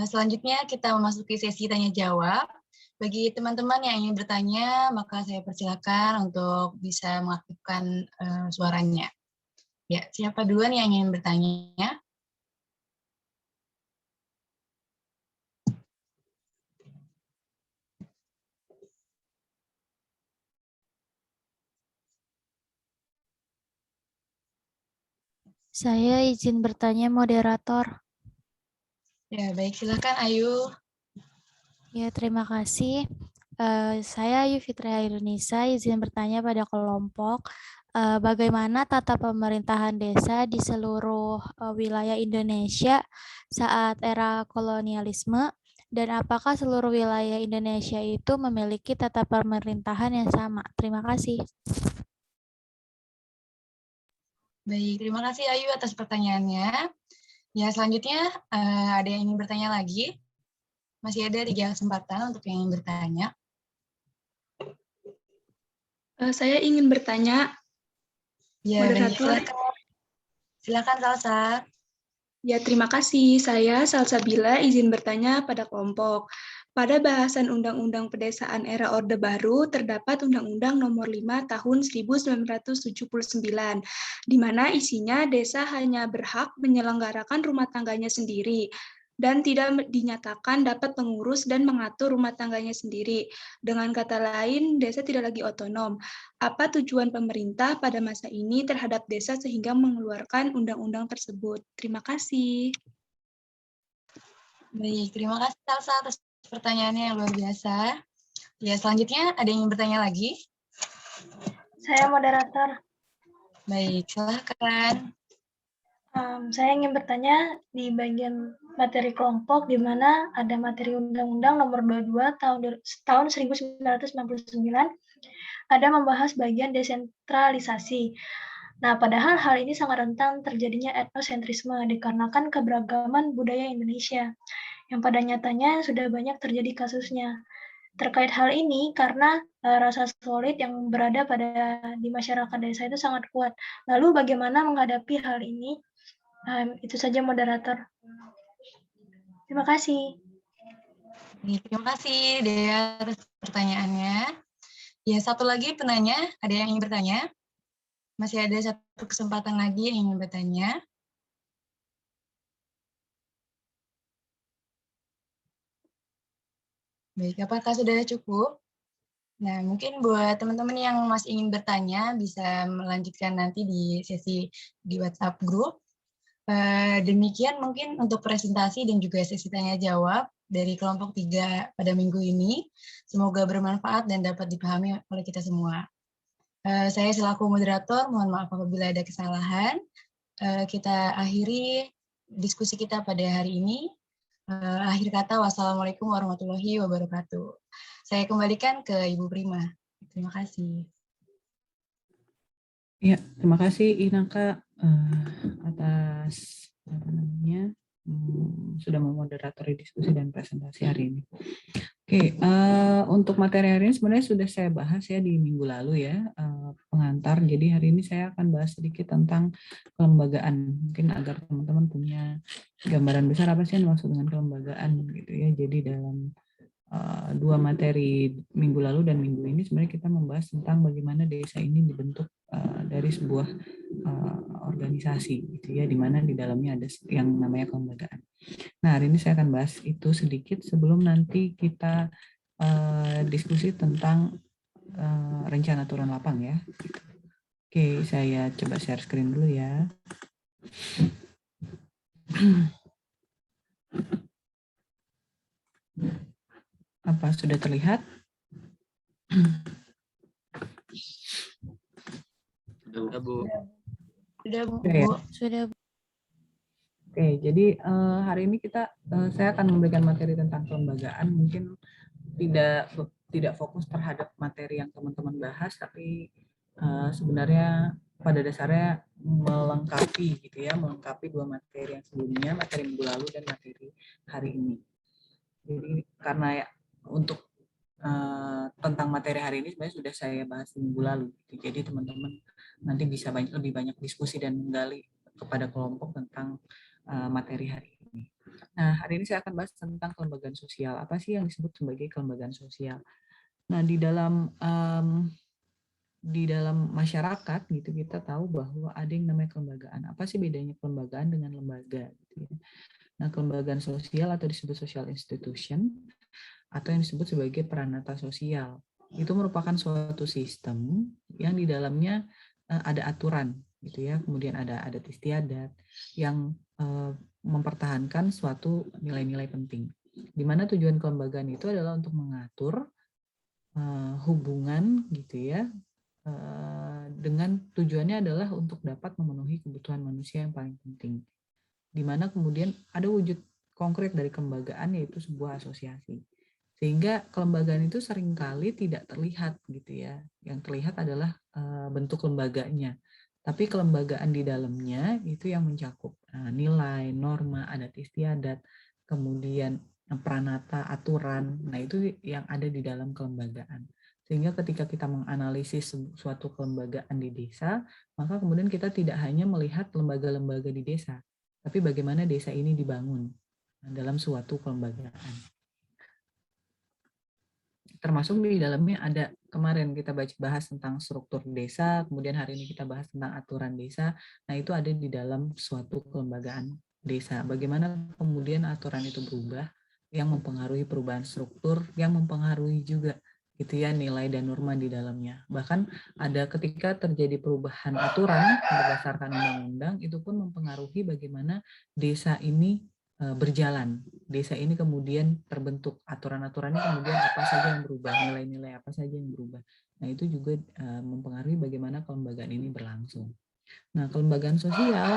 Selanjutnya kita memasuki sesi tanya-jawab. Bagi teman-teman yang ingin bertanya, maka saya persilakan untuk bisa mengaktifkan suaranya. Ya, siapa duluan yang ingin bertanya? Saya izin bertanya, moderator. Ya, baik, silakan Ayu. Ya, terima kasih. Saya Ayu Fitria Irunisa, izin bertanya pada kelompok, bagaimana tata pemerintahan desa di seluruh wilayah Indonesia saat era kolonialisme, dan apakah seluruh wilayah Indonesia itu memiliki tata pemerintahan yang sama? Terima kasih. Baik, terima kasih Ayu atas pertanyaannya. Ya, selanjutnya ada yang ingin bertanya lagi? Masih ada 3 kesempatan untuk yang ingin bertanya. Saya ingin bertanya, Ya, baik, moderator. silakan Salsa. Ya, terima kasih. Saya Salsabila izin bertanya pada kelompok. Pada bahasan Undang-Undang Pedesaan era Orde Baru terdapat Undang-Undang Nomor 5 Tahun 1979, di mana isinya desa hanya berhak menyelenggarakan rumah tangganya sendiri dan tidak dinyatakan dapat mengurus dan mengatur rumah tangganya sendiri. Dengan kata lain, desa tidak lagi otonom. Apa tujuan pemerintah pada masa ini terhadap desa sehingga mengeluarkan undang-undang tersebut? Terima kasih. Baik, terima kasih Salsa atas pertanyaannya yang luar biasa. Ya, selanjutnya ada yang ingin bertanya lagi? Saya moderator. Baik, silakan. Saya ingin bertanya di bagian materi kelompok di mana ada materi Undang-Undang Nomor 22 tahun 1999 ada membahas bagian desentralisasi. Nah, padahal hal ini sangat rentan terjadinya etnosentrisme dikarenakan keberagaman budaya Indonesia yang pada nyatanya sudah banyak terjadi kasusnya. Terkait hal ini, karena rasa solid yang berada di masyarakat desa itu sangat kuat. Lalu bagaimana menghadapi hal ini? Itu saja moderator. Terima kasih. Terima kasih Dea atas pertanyaannya. Ya, satu lagi penanya, ada yang ingin bertanya? Masih ada satu kesempatan lagi yang ingin bertanya. Baik, apakah sudah cukup? Nah, mungkin buat teman-teman yang masih ingin bertanya, bisa melanjutkan nanti di sesi di WhatsApp group. Demikian mungkin untuk presentasi dan juga sesi tanya-jawab dari kelompok 3 pada minggu ini. Semoga bermanfaat dan dapat dipahami oleh kita semua. Saya selaku moderator, mohon maaf apabila ada kesalahan. Kita akhiri diskusi kita pada hari ini. Akhir kata, wassalamualaikum warahmatullahi wabarakatuh. Saya kembalikan ke Ibu Prima. Terima kasih. Ya, terima kasih Inaka atas sudah memoderatori diskusi dan presentasi hari ini. Oke, untuk materi hari ini sebenarnya sudah saya bahas ya di minggu lalu ya, pengantar. Jadi hari ini saya akan bahas sedikit tentang kelembagaan, mungkin agar teman-teman punya gambaran besar apa sih yang dimaksud dengan kelembagaan gitu ya. Jadi dalam dua materi minggu lalu dan minggu ini sebenarnya kita membahas tentang bagaimana desa ini dibentuk dari sebuah organisasi gitu ya, di mana di dalamnya ada yang namanya kelembagaan. Nah, hari ini saya akan bahas itu sedikit sebelum nanti kita diskusi tentang rencana turun lapang ya. Oke, saya coba share screen dulu ya. Apa sudah terlihat? Sudah, Bu. Sudah, Bu. Ya. Sudah. Oke, jadi hari ini saya akan memberikan materi tentang kelembagaan. Mungkin tidak fokus terhadap materi yang teman-teman bahas, tapi sebenarnya pada dasarnya melengkapi gitu ya, melengkapi dua materi yang sebelumnya, materi minggu lalu dan materi hari ini. Jadi karena ya, untuk tentang materi hari ini sebenarnya sudah saya bahas minggu lalu. Jadi teman-teman nanti bisa lebih banyak diskusi dan menggali kepada kelompok tentang materi hari ini. Nah, hari ini saya akan bahas tentang kelembagaan sosial. Apa sih yang disebut sebagai kelembagaan sosial? Nah, di dalam masyarakat gitu kita tahu bahwa ada yang namanya kelembagaan. Apa sih bedanya kelembagaan dengan lembaga? Gitu ya. Nah, kelembagaan sosial atau disebut social institution atau yang disebut sebagai peranata sosial itu merupakan suatu sistem yang di dalamnya ada aturan gitu ya, kemudian ada adat istiadat yang mempertahankan suatu nilai-nilai penting. Di mana tujuan kelembagaan itu adalah untuk mengatur hubungan gitu ya, dengan tujuannya adalah untuk dapat memenuhi kebutuhan manusia yang paling penting. Di mana kemudian ada wujud konkret dari kelembagaan yaitu sebuah asosiasi. Sehingga kelembagaan itu seringkali tidak terlihat gitu ya. Yang terlihat adalah bentuk lembaganya. Tapi kelembagaan di dalamnya itu yang mencakup nilai, norma, adat istiadat, kemudian pranata, aturan. Nah, itu yang ada di dalam kelembagaan. Sehingga ketika kita menganalisis suatu kelembagaan di desa, maka kemudian kita tidak hanya melihat lembaga-lembaga di desa, tapi bagaimana desa ini dibangun dalam suatu kelembagaan. Termasuk di dalamnya ada kemarin kita bahas tentang struktur desa, kemudian hari ini kita bahas tentang aturan desa. Nah, itu ada di dalam suatu kelembagaan desa. Bagaimana kemudian aturan itu berubah, yang mempengaruhi perubahan struktur, yang mempengaruhi juga gitu ya nilai dan norma di dalamnya. Bahkan ada ketika terjadi perubahan aturan berdasarkan undang-undang, itu pun mempengaruhi bagaimana desa ini berjalan. Desa ini kemudian terbentuk, aturan-aturannya kemudian apa saja yang berubah, nilai-nilai apa saja yang berubah. Nah, itu juga mempengaruhi bagaimana kelembagaan ini berlangsung. Nah, kelembagaan sosial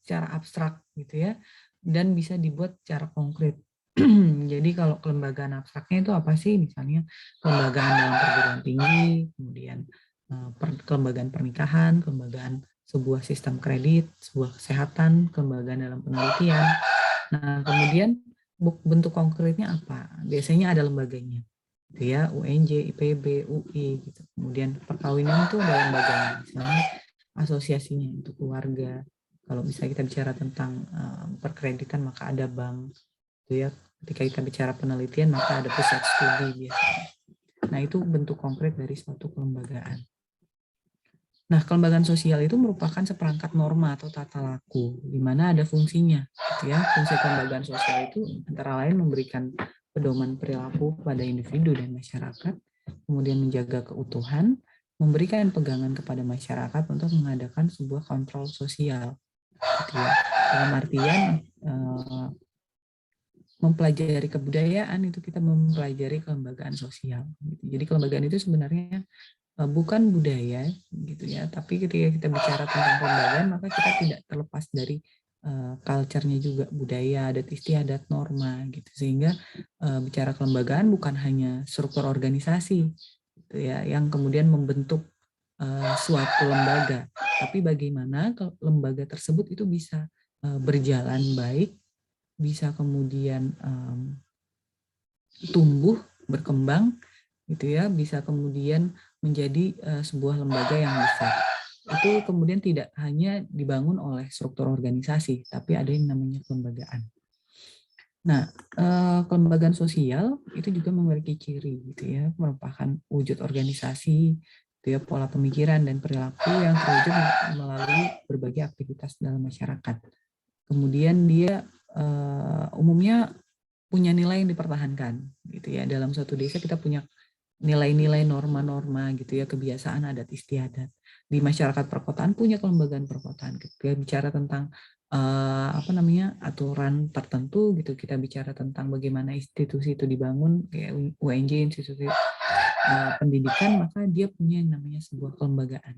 secara abstrak gitu ya, dan bisa dibuat secara konkret. Jadi kalau kelembagaan abstraknya itu apa sih? Misalnya kelembagaan dalam perguruan tinggi, kemudian kelembagaan pernikahan, kelembagaan sebuah sistem kredit, sebuah kesehatan, kelembagaan dalam penelitian. Nah, kemudian bentuk konkretnya apa? Biasanya ada lembaganya, gitu ya, UNJ, IPB, UI, gitu. Kemudian perkawinan itu ada lembaganya, misalnya asosiasinya untuk keluarga. Kalau misalnya kita bicara tentang perkreditan, maka ada bank, gitu ya. Ketika kita bicara penelitian, maka ada pusat studi biasanya. Nah, itu bentuk konkret dari suatu kelembagaan. Nah, kelembagaan sosial itu merupakan seperangkat norma atau tata laku, di mana ada fungsinya. Gitu ya. Fungsi kelembagaan sosial itu antara lain memberikan pedoman perilaku pada individu dan masyarakat, kemudian menjaga keutuhan, memberikan pegangan kepada masyarakat untuk mengadakan sebuah kontrol sosial. Gitu ya. Dalam artian mempelajari kebudayaan itu kita mempelajari kelembagaan sosial. Jadi kelembagaan itu sebenarnya bukan budaya gitu ya, tapi ketika kita bicara tentang kelembagaan maka kita tidak terlepas dari culture-nya juga, budaya, adat istiadat, norma gitu. Sehingga bicara kelembagaan bukan hanya struktur organisasi gitu ya yang kemudian membentuk suatu lembaga, tapi bagaimana lembaga tersebut itu bisa berjalan baik, bisa kemudian tumbuh, berkembang gitu ya, bisa kemudian menjadi sebuah lembaga yang besar. Itu kemudian tidak hanya dibangun oleh struktur organisasi, tapi ada yang namanya kelembagaan. Nah, kelembagaan sosial itu juga memiliki ciri gitu ya, merupakan wujud organisasi, gitu ya, pola pemikiran dan perilaku yang terwujud melalui berbagai aktivitas dalam masyarakat. Kemudian dia umumnya punya nilai yang dipertahankan, gitu ya. Dalam suatu desa kita punya nilai-nilai norma-norma gitu ya, kebiasaan adat istiadat. Di masyarakat perkotaan punya kelembagaan perkotaan. Kita bicara tentang aturan tertentu gitu, kita bicara tentang bagaimana institusi itu dibangun kayak UNJ, institusi pendidikan, maka dia punya yang namanya sebuah kelembagaan.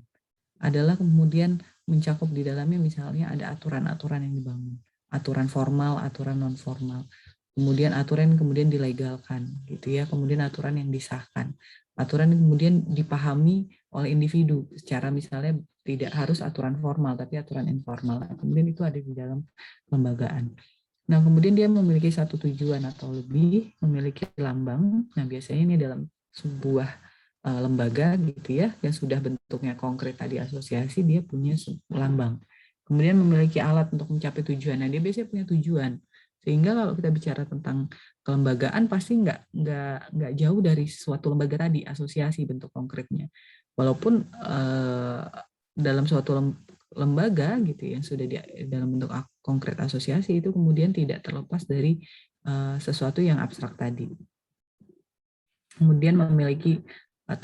Adalah kemudian mencakup di dalamnya misalnya ada aturan-aturan yang dibangun, aturan formal, aturan non formal. Kemudian aturan kemudian dilegalkan gitu ya, kemudian aturan yang disahkan, aturan yang kemudian dipahami oleh individu secara misalnya tidak harus aturan formal tapi aturan informal. Kemudian itu ada di dalam kelembagaan. Nah, kemudian dia memiliki satu tujuan atau lebih, memiliki lambang. Nah, biasanya ini dalam sebuah lembaga gitu ya yang sudah bentuknya konkret tadi asosiasi, dia punya lambang. Kemudian memiliki alat untuk mencapai tujuan. Nah, dia biasanya punya tujuan. Sehingga kalau kita bicara tentang kelembagaan pasti nggak jauh dari suatu lembaga tadi, asosiasi bentuk konkretnya. Walaupun dalam suatu lembaga gitu yang sudah dalam bentuk konkret asosiasi itu kemudian tidak terlepas dari sesuatu yang abstrak tadi. Kemudian memiliki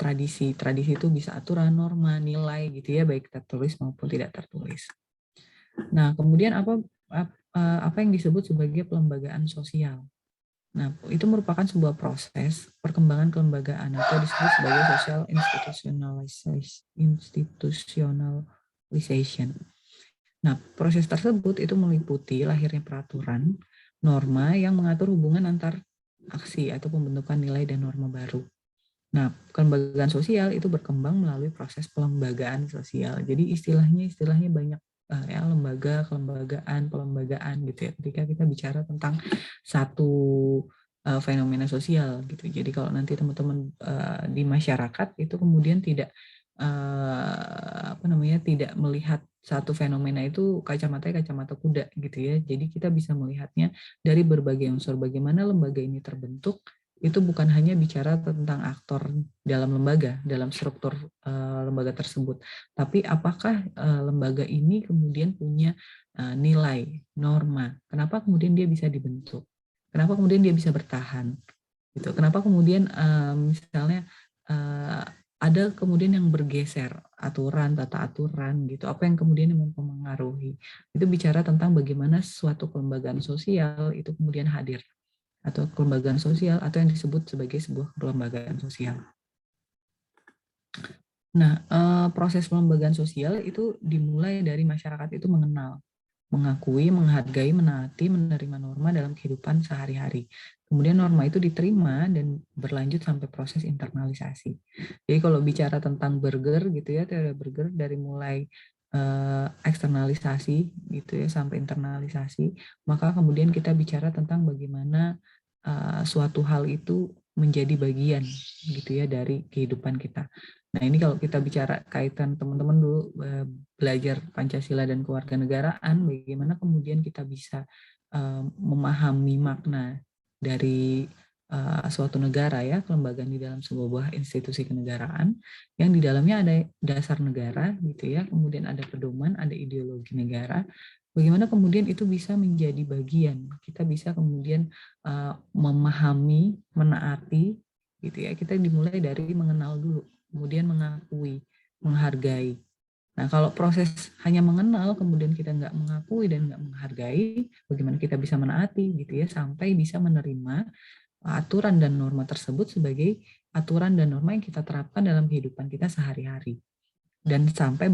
tradisi itu bisa aturan, norma, nilai gitu ya, baik tertulis maupun tidak tertulis. Nah, kemudian apa yang disebut sebagai pelembagaan sosial. Nah, itu merupakan sebuah proses perkembangan kelembagaan atau disebut sebagai social institutionalization. Nah, proses tersebut itu meliputi lahirnya peraturan, norma yang mengatur hubungan antar aksi atau pembentukan nilai dan norma baru. Nah, kelembagaan sosial itu berkembang melalui proses pelembagaan sosial. Jadi istilahnya banyak ya, lembaga, pelembagaan gitu ya. Ketika kita bicara tentang satu fenomena sosial gitu. Jadi kalau nanti teman-teman di masyarakat itu kemudian tidak tidak melihat satu fenomena itu kacamata kuda gitu ya. Jadi kita bisa melihatnya dari berbagai unsur bagaimana lembaga ini terbentuk. Itu bukan hanya bicara tentang aktor dalam lembaga, dalam struktur lembaga tersebut, tapi apakah lembaga ini kemudian punya nilai, norma, kenapa kemudian dia bisa dibentuk, kenapa kemudian dia bisa bertahan, gitu. Kenapa kemudian misalnya ada kemudian yang bergeser aturan, tata aturan, gitu. Apa yang kemudian mempengaruhi? Itu bicara tentang bagaimana suatu kelembagaan sosial itu kemudian hadir, atau kelembagaan sosial atau yang disebut sebagai sebuah kelembagaan sosial. Nah, proses pelembagaan sosial itu dimulai dari masyarakat itu mengenal, mengakui, menghargai, menaati, menerima norma dalam kehidupan sehari-hari. Kemudian norma itu diterima dan berlanjut sampai proses internalisasi. Jadi kalau bicara tentang burger gitu ya, teori burger dari mulai eksternalisasi gitu ya sampai internalisasi, maka kemudian kita bicara tentang bagaimana suatu hal itu menjadi bagian gitu ya dari kehidupan kita. Nah, ini kalau kita bicara kaitan teman-teman dulu belajar Pancasila dan kewarganegaraan, bagaimana kemudian kita bisa memahami makna dari suatu negara ya, kelembagaan di dalam sebuah institusi kenegaraan yang di dalamnya ada dasar negara gitu ya, kemudian ada pedoman, ada ideologi negara. Bagaimana kemudian itu bisa menjadi bagian, kita bisa kemudian memahami, menaati gitu ya. Kita dimulai dari mengenal dulu, kemudian mengakui, menghargai. Nah, kalau proses hanya mengenal, kemudian kita nggak mengakui dan nggak menghargai, bagaimana kita bisa menaati gitu ya, sampai bisa menerima aturan dan norma tersebut sebagai aturan dan norma yang kita terapkan dalam kehidupan kita sehari-hari. Dan sampai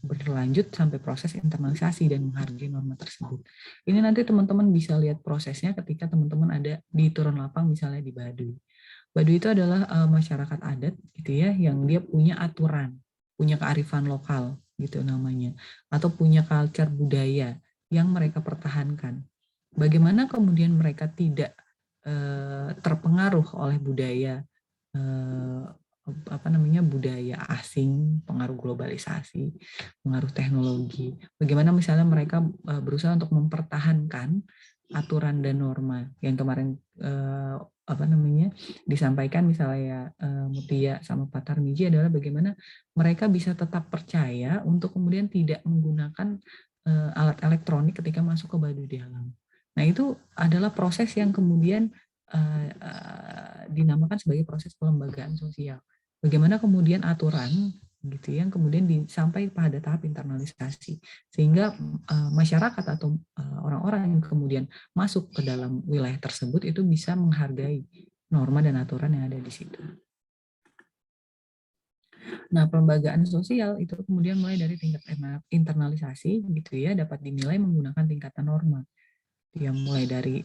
berlanjut sampai proses internalisasi dan menghargai norma tersebut. Ini nanti teman-teman bisa lihat prosesnya ketika teman-teman ada di turun lapang misalnya di Baduy. Baduy itu adalah masyarakat adat gitu ya, yang dia punya aturan, punya kearifan lokal gitu namanya, atau punya culture budaya yang mereka pertahankan. Bagaimana kemudian mereka tidak terpengaruh oleh budaya budaya asing, pengaruh globalisasi, pengaruh teknologi. Bagaimana misalnya mereka berusaha untuk mempertahankan aturan dan norma yang kemarin disampaikan misalnya Mutia sama Pak Tarmiji adalah bagaimana mereka bisa tetap percaya untuk kemudian tidak menggunakan alat elektronik ketika masuk ke Baduy Dalam. Nah, itu adalah proses yang kemudian dinamakan sebagai proses pelembagaan sosial. Bagaimana kemudian aturan gitu yang kemudian sampai pada tahap internalisasi sehingga masyarakat atau orang-orang yang kemudian masuk ke dalam wilayah tersebut itu bisa menghargai norma dan aturan yang ada di situ. Nah, pelembagaan sosial itu kemudian mulai dari tingkat internalisasi gitu ya, dapat dinilai menggunakan tingkatan norma yang mulai dari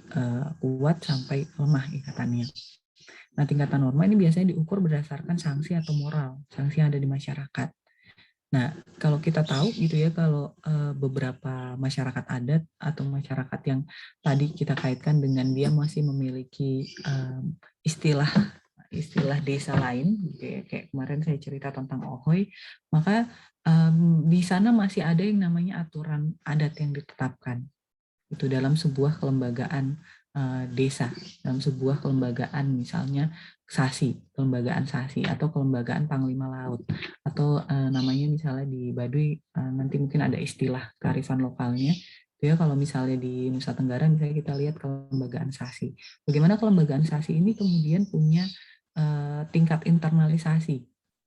kuat sampai lemah ikatannya. Nah, tingkatan norma ini biasanya diukur berdasarkan sanksi atau moral, sanksi yang ada di masyarakat. Nah, kalau kita tahu gitu ya, kalau beberapa masyarakat adat atau masyarakat yang tadi kita kaitkan dengan dia masih memiliki istilah desa lain, gitu ya, kayak kemarin saya cerita tentang Ohoy, maka di sana masih ada yang namanya aturan adat yang ditetapkan. Itu dalam sebuah kelembagaan desa, dalam sebuah kelembagaan misalnya kelembagaan sasi atau kelembagaan panglima laut, atau namanya misalnya di Baduy nanti mungkin ada istilah kearifan lokalnya. Ya, kalau misalnya di Nusa Tenggara misalnya kita lihat kelembagaan sasi. Bagaimana kelembagaan sasi ini kemudian punya tingkat internalisasi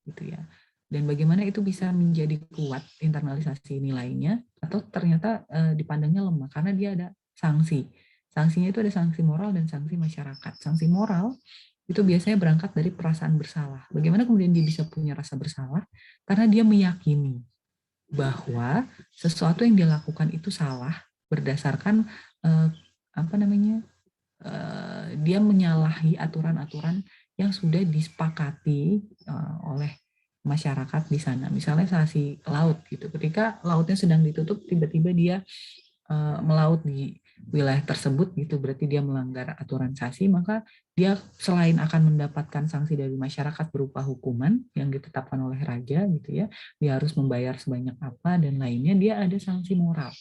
gitu ya. dan bagaimana itu bisa menjadi kuat internalisasi nilainya atau ternyata dipandangnya lemah karena dia ada sanksi. Sanksinya itu ada sanksi moral dan sanksi masyarakat. Sanksi moral itu biasanya berangkat dari perasaan bersalah. Bagaimana kemudian dia bisa punya rasa bersalah? Karena dia meyakini bahwa sesuatu yang dia lakukan itu salah berdasarkan dia menyalahi aturan-aturan yang sudah disepakati oleh masyarakat di sana. Misalnya sanksi laut gitu. Ketika lautnya sedang ditutup, tiba-tiba dia melaut di wilayah tersebut gitu, berarti dia melanggar aturan sanksi, maka dia selain akan mendapatkan sanksi dari masyarakat berupa hukuman yang ditetapkan oleh raja gitu ya, dia harus membayar sebanyak apa dan lainnya, dia ada sanksi moral,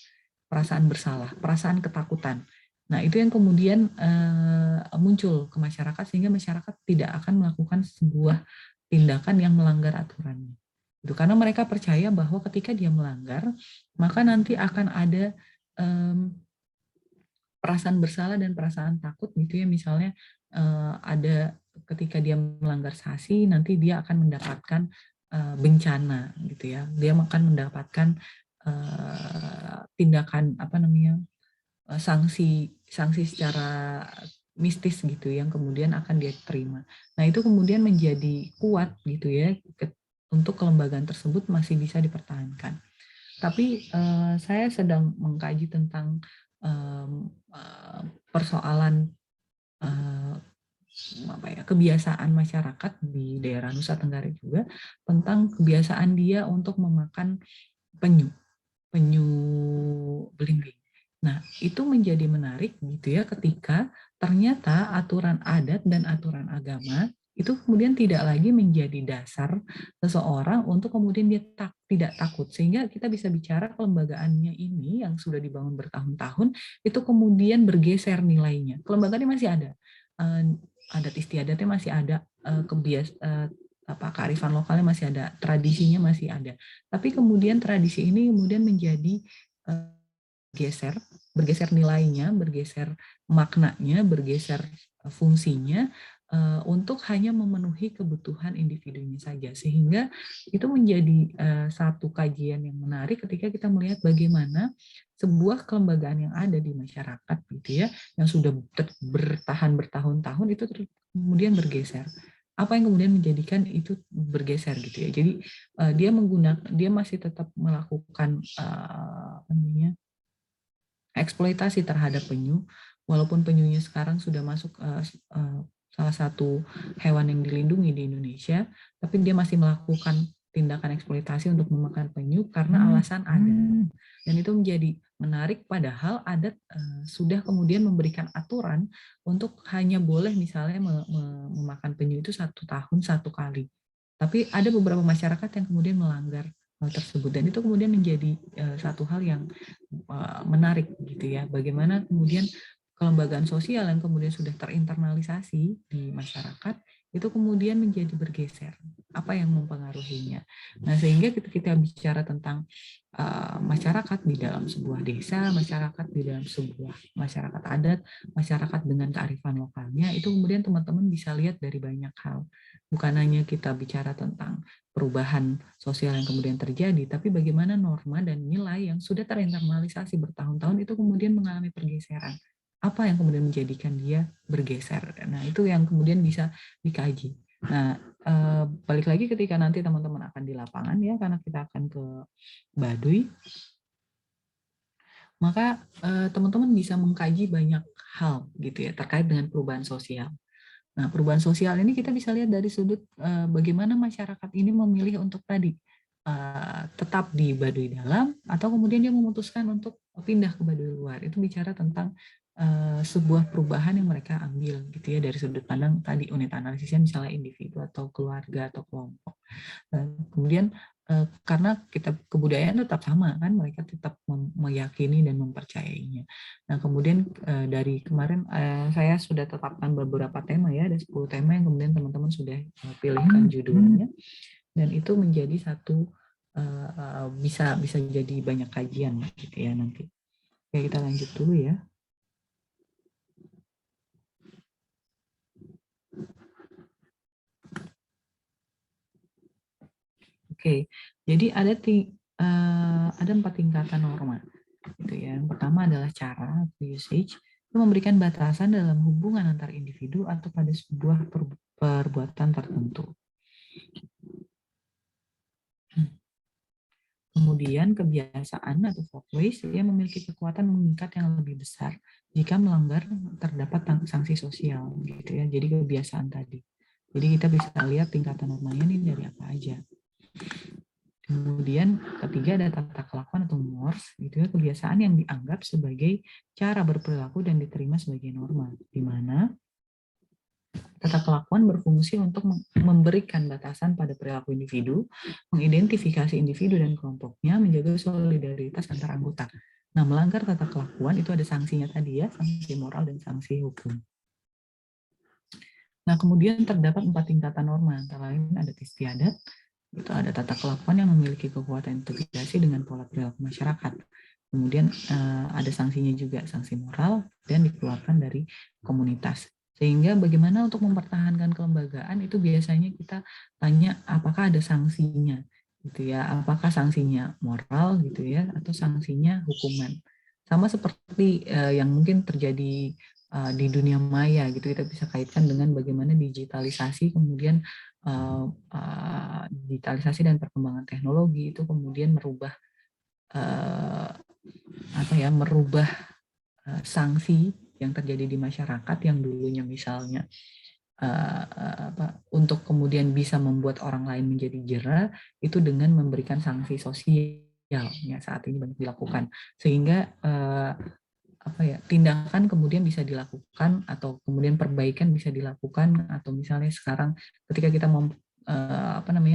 perasaan bersalah, perasaan ketakutan. Nah, itu yang kemudian muncul ke masyarakat sehingga masyarakat tidak akan melakukan sebuah tindakan yang melanggar aturannya. Itu karena mereka percaya bahwa ketika dia melanggar, maka nanti akan ada perasaan bersalah dan perasaan takut gitu ya, misalnya ada ketika dia melanggar sanksi nanti dia akan mendapatkan bencana gitu ya, dia akan mendapatkan tindakan sanksi secara mistis gitu yang kemudian akan dia terima. Nah, itu kemudian menjadi kuat gitu ya untuk kelembagaan tersebut masih bisa dipertahankan. Tapi saya sedang mengkaji tentang persoalan kebiasaan masyarakat di daerah Nusa Tenggara juga tentang kebiasaan dia untuk memakan penyu belimbing. Nah, itu menjadi menarik gitu ya ketika ternyata aturan adat dan aturan agama itu kemudian tidak lagi menjadi dasar seseorang untuk kemudian dia tidak takut. Sehingga kita bisa bicara kelembagaannya ini yang sudah dibangun bertahun-tahun, itu kemudian bergeser nilainya. Kelembagaannya masih ada, adat istiadatnya masih ada, kearifan lokalnya masih ada, tradisinya masih ada. Tapi kemudian tradisi ini kemudian menjadi bergeser nilainya, bergeser maknanya, bergeser fungsinya untuk hanya memenuhi kebutuhan individunya saja. Sehingga itu menjadi satu kajian yang menarik ketika kita melihat bagaimana sebuah kelembagaan yang ada di masyarakat gitu ya, yang sudah bertahan bertahun-tahun itu kemudian bergeser. Apa yang kemudian menjadikan itu bergeser gitu ya. Jadi dia masih tetap melakukan eksploitasi terhadap penyu, walaupun penyunya sekarang sudah masuk salah satu hewan yang dilindungi di Indonesia, tapi dia masih melakukan tindakan eksploitasi untuk memakan penyu karena alasan adat. Dan itu menjadi menarik, padahal adat sudah kemudian memberikan aturan untuk hanya boleh misalnya memakan penyu itu 1 tahun 1 kali. Tapi ada beberapa masyarakat yang kemudian melanggar hal tersebut, dan itu kemudian menjadi satu hal yang menarik gitu ya, bagaimana kemudian kelembagaan sosial yang kemudian sudah terinternalisasi di masyarakat itu kemudian menjadi bergeser. Apa yang mempengaruhinya? Nah, sehingga kita bicara tentang masyarakat di dalam sebuah desa, masyarakat di dalam sebuah masyarakat adat, masyarakat dengan kearifan lokalnya, itu kemudian teman-teman bisa lihat dari banyak hal. Bukan hanya kita bicara tentang perubahan sosial yang kemudian terjadi, tapi bagaimana norma dan nilai yang sudah terinternalisasi bertahun-tahun itu kemudian mengalami pergeseran. Apa yang kemudian menjadikan dia bergeser? Nah, itu yang kemudian bisa dikaji. Nah, balik lagi ketika nanti teman-teman akan di lapangan ya, karena kita akan ke Baduy, maka teman-teman bisa mengkaji banyak hal gitu ya terkait dengan perubahan sosial. Nah, perubahan sosial ini kita bisa lihat dari sudut bagaimana masyarakat ini memilih untuk tadi tetap di Baduy dalam atau kemudian dia memutuskan untuk pindah ke Baduy luar. Itu bicara tentang sebuah perubahan yang mereka ambil gitu ya dari sudut pandang tadi unit analisisnya misalnya individu atau keluarga atau kelompok. Kemudian karena kita kebudayaan tetap sama kan, mereka tetap meyakini dan mempercayainya. Nah, kemudian dari kemarin saya sudah tetapkan beberapa tema ya, ada 10 tema yang kemudian teman-teman sudah pilihkan judulnya, dan itu menjadi satu bisa jadi banyak kajian gitu ya nanti. Oke, kita lanjut dulu ya. Oke, jadi ada 4 tingkatan norma. Gitu ya. Yang pertama adalah cara atau usage, itu memberikan batasan dalam hubungan antar individu atau pada sebuah perbuatan tertentu. Kemudian kebiasaan atau folkways yang memiliki kekuatan mengikat yang lebih besar jika melanggar terdapat sanksi sosial, gitu ya. Jadi kebiasaan tadi. Jadi kita bisa lihat tingkatan normanya ini dari apa aja. Kemudian ketiga ada tata kelakuan atau mores, gitu ya, kebiasaan yang dianggap sebagai cara berperilaku dan diterima sebagai norma, di mana tata kelakuan berfungsi untuk memberikan batasan pada perilaku individu, mengidentifikasi individu dan kelompoknya, menjaga solidaritas antar anggota. Nah, melanggar tata kelakuan itu ada sanksinya tadi ya, sanksi moral dan sanksi hukum. Nah, kemudian terdapat 4 tingkatan norma, antara lain ada istiadat, itu ada tata kelakuan yang memiliki kekuatan integrasi dengan pola perilaku masyarakat. Kemudian ada sanksinya juga, sanksi moral, dan dikeluarkan dari komunitas. Sehingga bagaimana untuk mempertahankan kelembagaan itu biasanya kita tanya apakah ada sanksinya, gitu ya, apakah sanksinya moral, gitu ya, atau sanksinya hukuman. Sama seperti yang mungkin terjadi di dunia maya, gitu, kita bisa kaitkan dengan bagaimana digitalisasi, kemudian digitalisasi dan perkembangan teknologi itu kemudian merubah merubah sanksi yang terjadi di masyarakat yang dulunya misalnya untuk kemudian bisa membuat orang lain menjadi jera, itu dengan memberikan sanksi sosial yang saat ini banyak dilakukan, sehingga tindakan kemudian bisa dilakukan atau kemudian perbaikan bisa dilakukan, atau misalnya sekarang ketika kita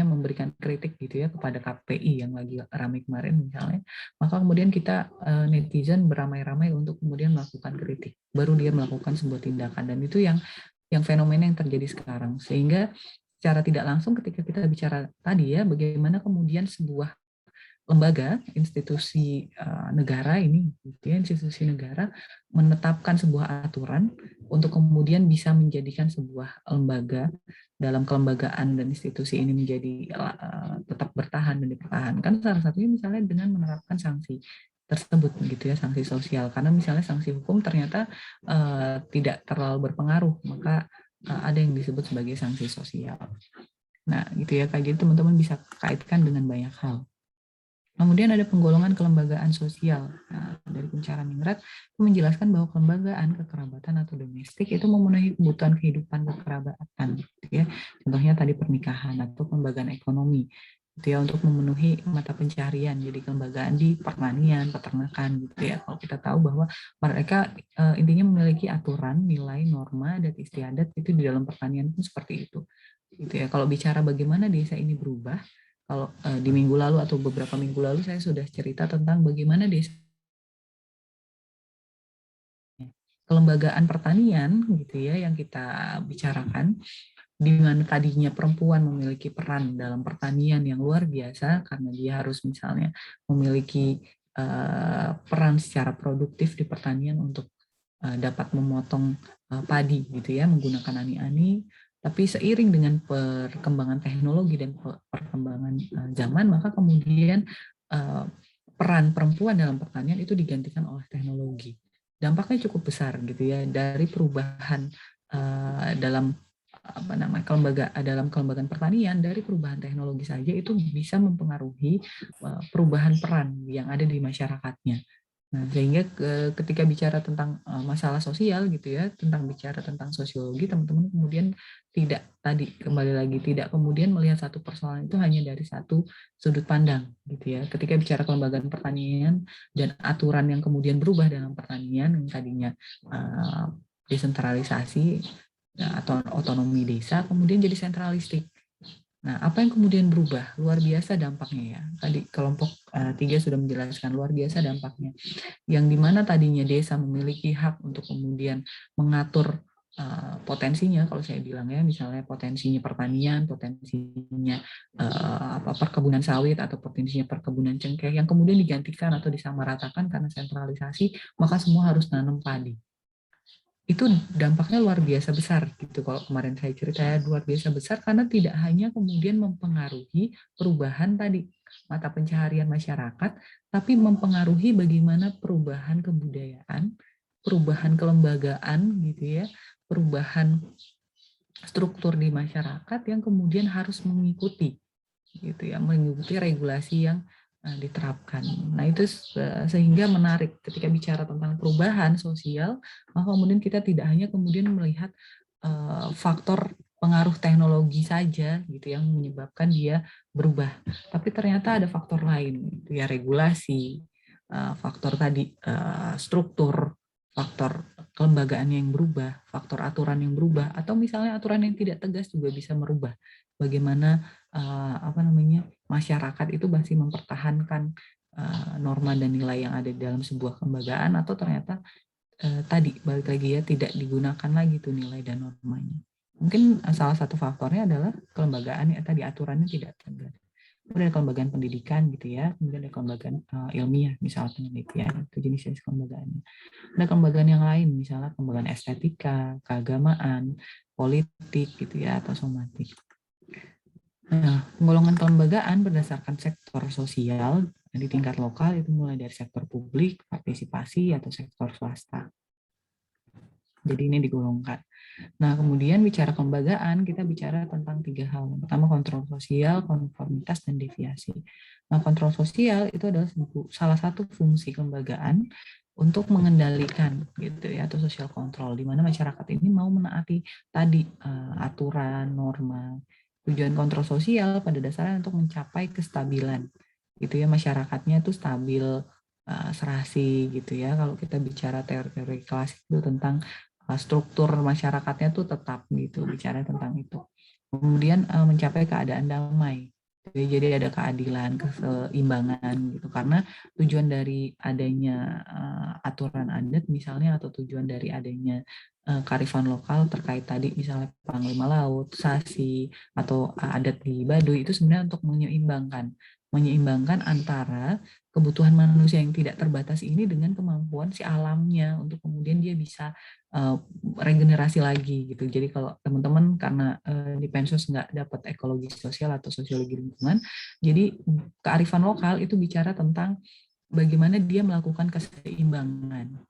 memberikan kritik gitu ya kepada KPI yang lagi ramai kemarin misalnya, maka kemudian kita netizen beramai-ramai untuk kemudian melakukan kritik, baru dia melakukan sebuah tindakan, dan itu yang fenomena yang terjadi sekarang. Sehingga secara tidak langsung ketika kita bicara tadi ya, bagaimana kemudian sebuah lembaga, institusi negara ini, gitu ya, institusi negara menetapkan sebuah aturan untuk kemudian bisa menjadikan sebuah lembaga dalam kelembagaan dan institusi ini menjadi tetap bertahan dan dipertahankan. Salah satunya misalnya dengan menerapkan sanksi tersebut, gitu ya, sanksi sosial. Karena misalnya sanksi hukum ternyata tidak terlalu berpengaruh, maka ada yang disebut sebagai sanksi sosial. Nah, gitu ya, kayak gitu teman-teman bisa kaitkan dengan banyak hal. Kemudian ada penggolongan kelembagaan sosial. Nah, dari Pencara Ningrat menjelaskan bahwa kelembagaan kekerabatan atau domestik itu memenuhi kebutuhan kehidupan kekerabatan, gitu ya. Contohnya tadi pernikahan atau kelembagaan ekonomi, gitu ya, untuk memenuhi mata pencarian. Jadi kelembagaan di pertanian, peternakan, gitu ya. Kalau kita tahu bahwa mereka intinya memiliki aturan, nilai, norma, adat istiadat itu di dalam pertanian pun seperti itu. Gitu ya. Kalau bicara bagaimana desa ini berubah, kalau di minggu lalu atau beberapa minggu lalu saya sudah cerita tentang bagaimana desa kelembagaan pertanian, gitu ya, yang kita bicarakan, di mana tadinya perempuan memiliki peran dalam pertanian yang luar biasa karena dia harus misalnya memiliki peran secara produktif di pertanian untuk dapat memotong padi, gitu ya, menggunakan ani-ani. Tapi seiring dengan perkembangan teknologi dan perkembangan zaman, maka kemudian peran perempuan dalam pertanian itu digantikan oleh teknologi. Dampaknya cukup besar, gitu ya, dari perubahan dalam kelembagaan pertanian, dari perubahan teknologi saja itu bisa mempengaruhi perubahan peran yang ada di masyarakatnya. Nah, sehingga ketika bicara tentang masalah sosial, gitu ya, bicara tentang sosiologi, teman-teman kemudian tidak kemudian melihat satu persoalan itu hanya dari satu sudut pandang, gitu ya. Ketika bicara kelembagaan pertanian dan aturan yang kemudian berubah dalam pertanian yang tadinya desentralisasi atau otonomi desa kemudian jadi sentralistik. Nah, apa yang kemudian berubah? Luar biasa dampaknya ya. Tadi kelompok 3 sudah menjelaskan luar biasa dampaknya. Yang dimana tadinya desa memiliki hak untuk kemudian mengatur potensinya, kalau saya bilang ya, misalnya potensinya pertanian, potensinya perkebunan sawit atau potensinya perkebunan cengkeh yang kemudian digantikan atau disamaratakan karena sentralisasi, maka semua harus nanam padi. itu dampaknya luar biasa besar gitu. Kalau kemarin saya cerita luar biasa besar karena tidak hanya kemudian mempengaruhi perubahan tadi mata pencaharian masyarakat, tapi mempengaruhi bagaimana perubahan kebudayaan, perubahan kelembagaan gitu ya, perubahan struktur di masyarakat yang kemudian harus mengikuti gitu ya, mengikuti regulasi yang diterapkan. Nah, itu sehingga menarik ketika bicara tentang perubahan sosial, maka kemudian kita tidak hanya kemudian melihat faktor pengaruh teknologi saja gitu yang menyebabkan dia berubah, tapi ternyata ada faktor lain, gitu ya, regulasi, faktor tadi struktur, faktor kelembagaan yang berubah, faktor aturan yang berubah, atau misalnya aturan yang tidak tegas juga bisa merubah bagaimana masyarakat itu masih mempertahankan norma dan nilai yang ada di dalam sebuah kelembagaan, atau ternyata tadi balik lagi ya, tidak digunakan lagi tuh nilai dan normanya. Mungkin salah satu faktornya adalah kelembagaan ya, tadi aturannya tidak tegas. Kemudian ada kelembagaan pendidikan gitu ya, kemudian ada kelembagaan ilmiah, misalnya penelitian, itu jenis-jenis kelembagaannya. Ada kelembagaan yang lain, misalnya kelembagaan estetika, keagamaan, politik gitu ya, atau somatik. Nah, penggolongan kelembagaan berdasarkan sektor sosial di tingkat lokal itu mulai dari sektor publik, partisipasi, atau sektor swasta. Jadi ini digolongkan. Nah, kemudian bicara kelembagaan, kita bicara tentang 3 hal. Yang pertama kontrol sosial, konformitas, dan deviasi. Nah, kontrol sosial itu adalah salah satu fungsi kelembagaan untuk mengendalikan gitu ya, atau social control, di mana masyarakat ini mau menaati tadi aturan, norma. Tujuan kontrol sosial pada dasarnya untuk mencapai kestabilan gitu ya, masyarakatnya itu stabil, serasi gitu ya. Kalau kita bicara teori-teori klasik itu tentang struktur masyarakatnya tuh tetap gitu, bicara tentang itu. Kemudian mencapai keadaan damai. Jadi ada keadilan, keseimbangan gitu. Karena tujuan dari adanya aturan adat misalnya, atau tujuan dari adanya kearifan lokal terkait tadi misalnya Panglima Laut, Sasi, atau adat di Baduy, itu sebenarnya untuk menyeimbangkan antara kebutuhan manusia yang tidak terbatas ini dengan kemampuan si alamnya untuk kemudian dia bisa regenerasi lagi gitu. Jadi kalau teman-teman karena di Pensos nggak dapat ekologi sosial atau sosiologi lingkungan, jadi kearifan lokal itu bicara tentang bagaimana dia melakukan keseimbangan.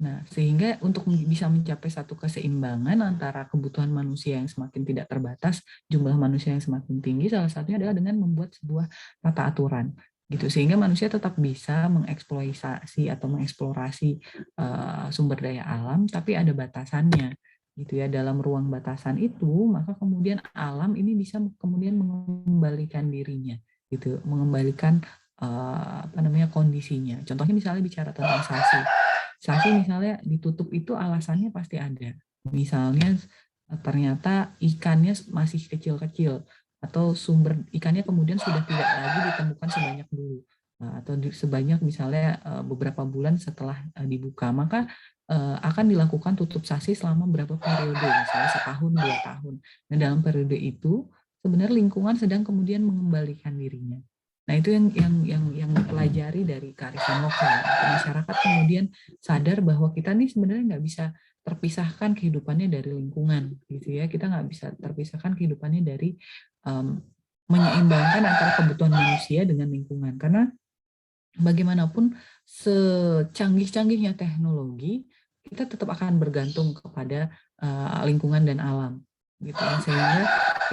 Nah, sehingga untuk bisa mencapai satu keseimbangan antara kebutuhan manusia yang semakin tidak terbatas, jumlah manusia yang semakin tinggi, salah satunya adalah dengan membuat sebuah tata aturan gitu, sehingga manusia tetap bisa mengeksploitasi atau mengeksplorasi sumber daya alam, tapi ada batasannya gitu ya. Dalam ruang batasan itu, maka kemudian alam ini bisa kemudian mengembalikan dirinya gitu, mengembalikan kondisinya. Contohnya misalnya bicara tentang Sasi misalnya ditutup itu alasannya pasti ada. Misalnya ternyata ikannya masih kecil-kecil, atau sumber ikannya kemudian sudah tidak lagi ditemukan sebanyak dulu, atau sebanyak misalnya beberapa bulan setelah dibuka, maka akan dilakukan tutup Sasi selama berapa periode, misalnya 1 tahun, 2 tahun. Nah, dalam periode itu sebenarnya lingkungan sedang kemudian mengembalikan dirinya. Nah, itu yang dipelajari dari kearifan lokal. Masyarakat kemudian sadar bahwa kita nih sebenarnya nggak bisa terpisahkan kehidupannya dari lingkungan, gitu ya. Kita nggak bisa terpisahkan kehidupannya dari menyeimbangkan antara kebutuhan manusia dengan lingkungan. Karena bagaimanapun secanggih-canggihnya teknologi, kita tetap akan bergantung kepada lingkungan dan alam, gitu ya. Sehingga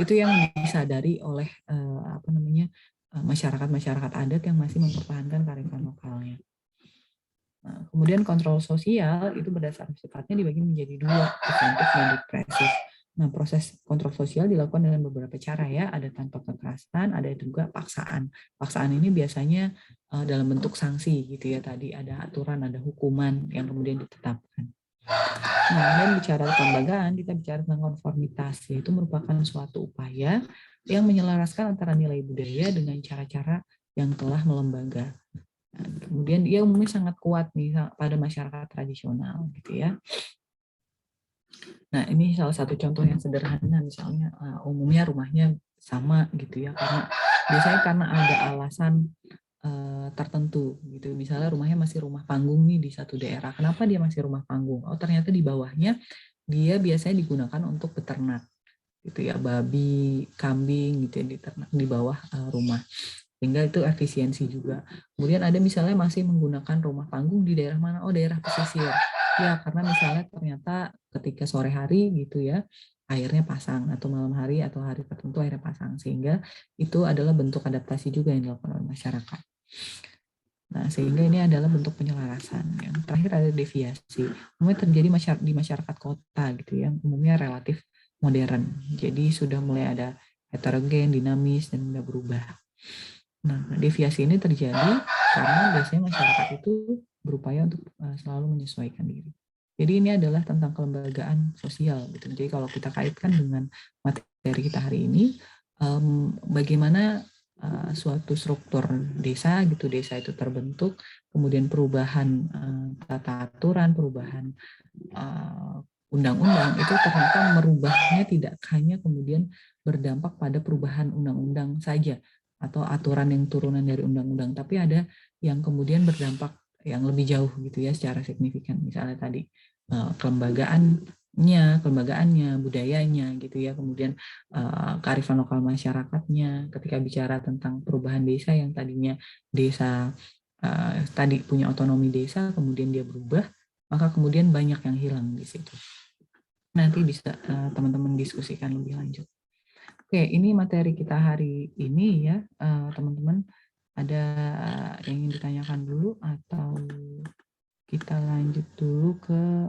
itu yang disadari oleh masyarakat-masyarakat adat yang masih mempertahankan kearifan lokalnya. Nah, kemudian kontrol sosial itu berdasarkan sifatnya dibagi menjadi 2, preventif dan represif. Nah, proses kontrol sosial dilakukan dengan beberapa cara ya, ada tanpa kekerasan, ada juga paksaan. Paksaan ini biasanya dalam bentuk sanksi gitu ya, tadi ada aturan, ada hukuman yang kemudian ditetapkan. Nah, dan bicara kelembagaan, kita bicara tentang konformitas, yaitu merupakan suatu upaya yang menyelaraskan antara nilai budaya dengan cara-cara yang telah melembaga. Nah, kemudian dia umumnya sangat kuat nih pada masyarakat tradisional gitu ya. Nah, ini salah satu contoh yang sederhana, misalnya umumnya rumahnya sama gitu ya, karena biasanya karena ada alasan tertentu gitu. Misalnya rumahnya masih rumah panggung nih di satu daerah. Kenapa dia masih rumah panggung? Oh, ternyata di bawahnya dia biasanya digunakan untuk beternak gitu ya, babi, kambing gitu ya, diternak di bawah rumah. Sehingga itu efisiensi juga. Kemudian ada misalnya masih menggunakan rumah panggung di daerah mana? Oh, daerah pesisir. Ya, karena misalnya ternyata ketika sore hari gitu ya, airnya pasang, atau malam hari atau hari tertentu airnya pasang. Sehingga itu adalah bentuk adaptasi juga yang dilakukan oleh masyarakat. Nah, sehingga ini adalah bentuk penyelarasan. Yang terakhir ada deviasi. Umumnya terjadi di masyarakat kota gitu ya, umumnya relatif modern. Jadi sudah mulai ada heterogen, dinamis, dan mudah berubah. Nah, deviasi ini terjadi karena biasanya masyarakat itu berupaya untuk selalu menyesuaikan diri. Jadi ini adalah tentang kelembagaan sosial gitu. Jadi kalau kita kaitkan dengan materi kita hari ini, bagaimana suatu struktur desa gitu, desa itu terbentuk, kemudian perubahan tata aturan, perubahan undang-undang itu ternyata merubahnya tidak hanya kemudian berdampak pada perubahan undang-undang saja atau aturan yang turunan dari undang-undang, tapi ada yang kemudian berdampak yang lebih jauh gitu ya secara signifikan. Misalnya tadi kelembagaannya, budayanya gitu ya, kemudian kearifan lokal masyarakatnya. Ketika bicara tentang perubahan desa yang tadinya desa tadi punya otonomi desa, kemudian dia berubah, maka kemudian banyak yang hilang di situ. Nanti bisa teman-teman diskusikan lebih lanjut. Oke, ini materi kita hari ini ya, teman-teman. Ada yang ingin ditanyakan dulu atau kita lanjut dulu ke...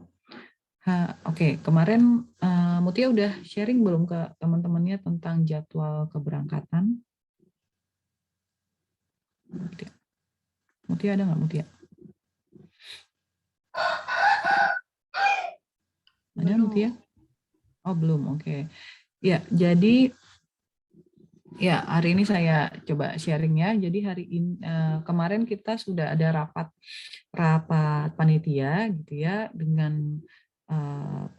Oke, kemarin Mutia udah sharing belum ke teman-temannya tentang jadwal keberangkatan? Mutia ada nggak, Mutia? Ada Mutia? Oh, belum, oke. Ya, jadi ya hari ini saya coba sharing ya. Jadi hari ini kemarin kita sudah ada rapat panitia gitu ya dengan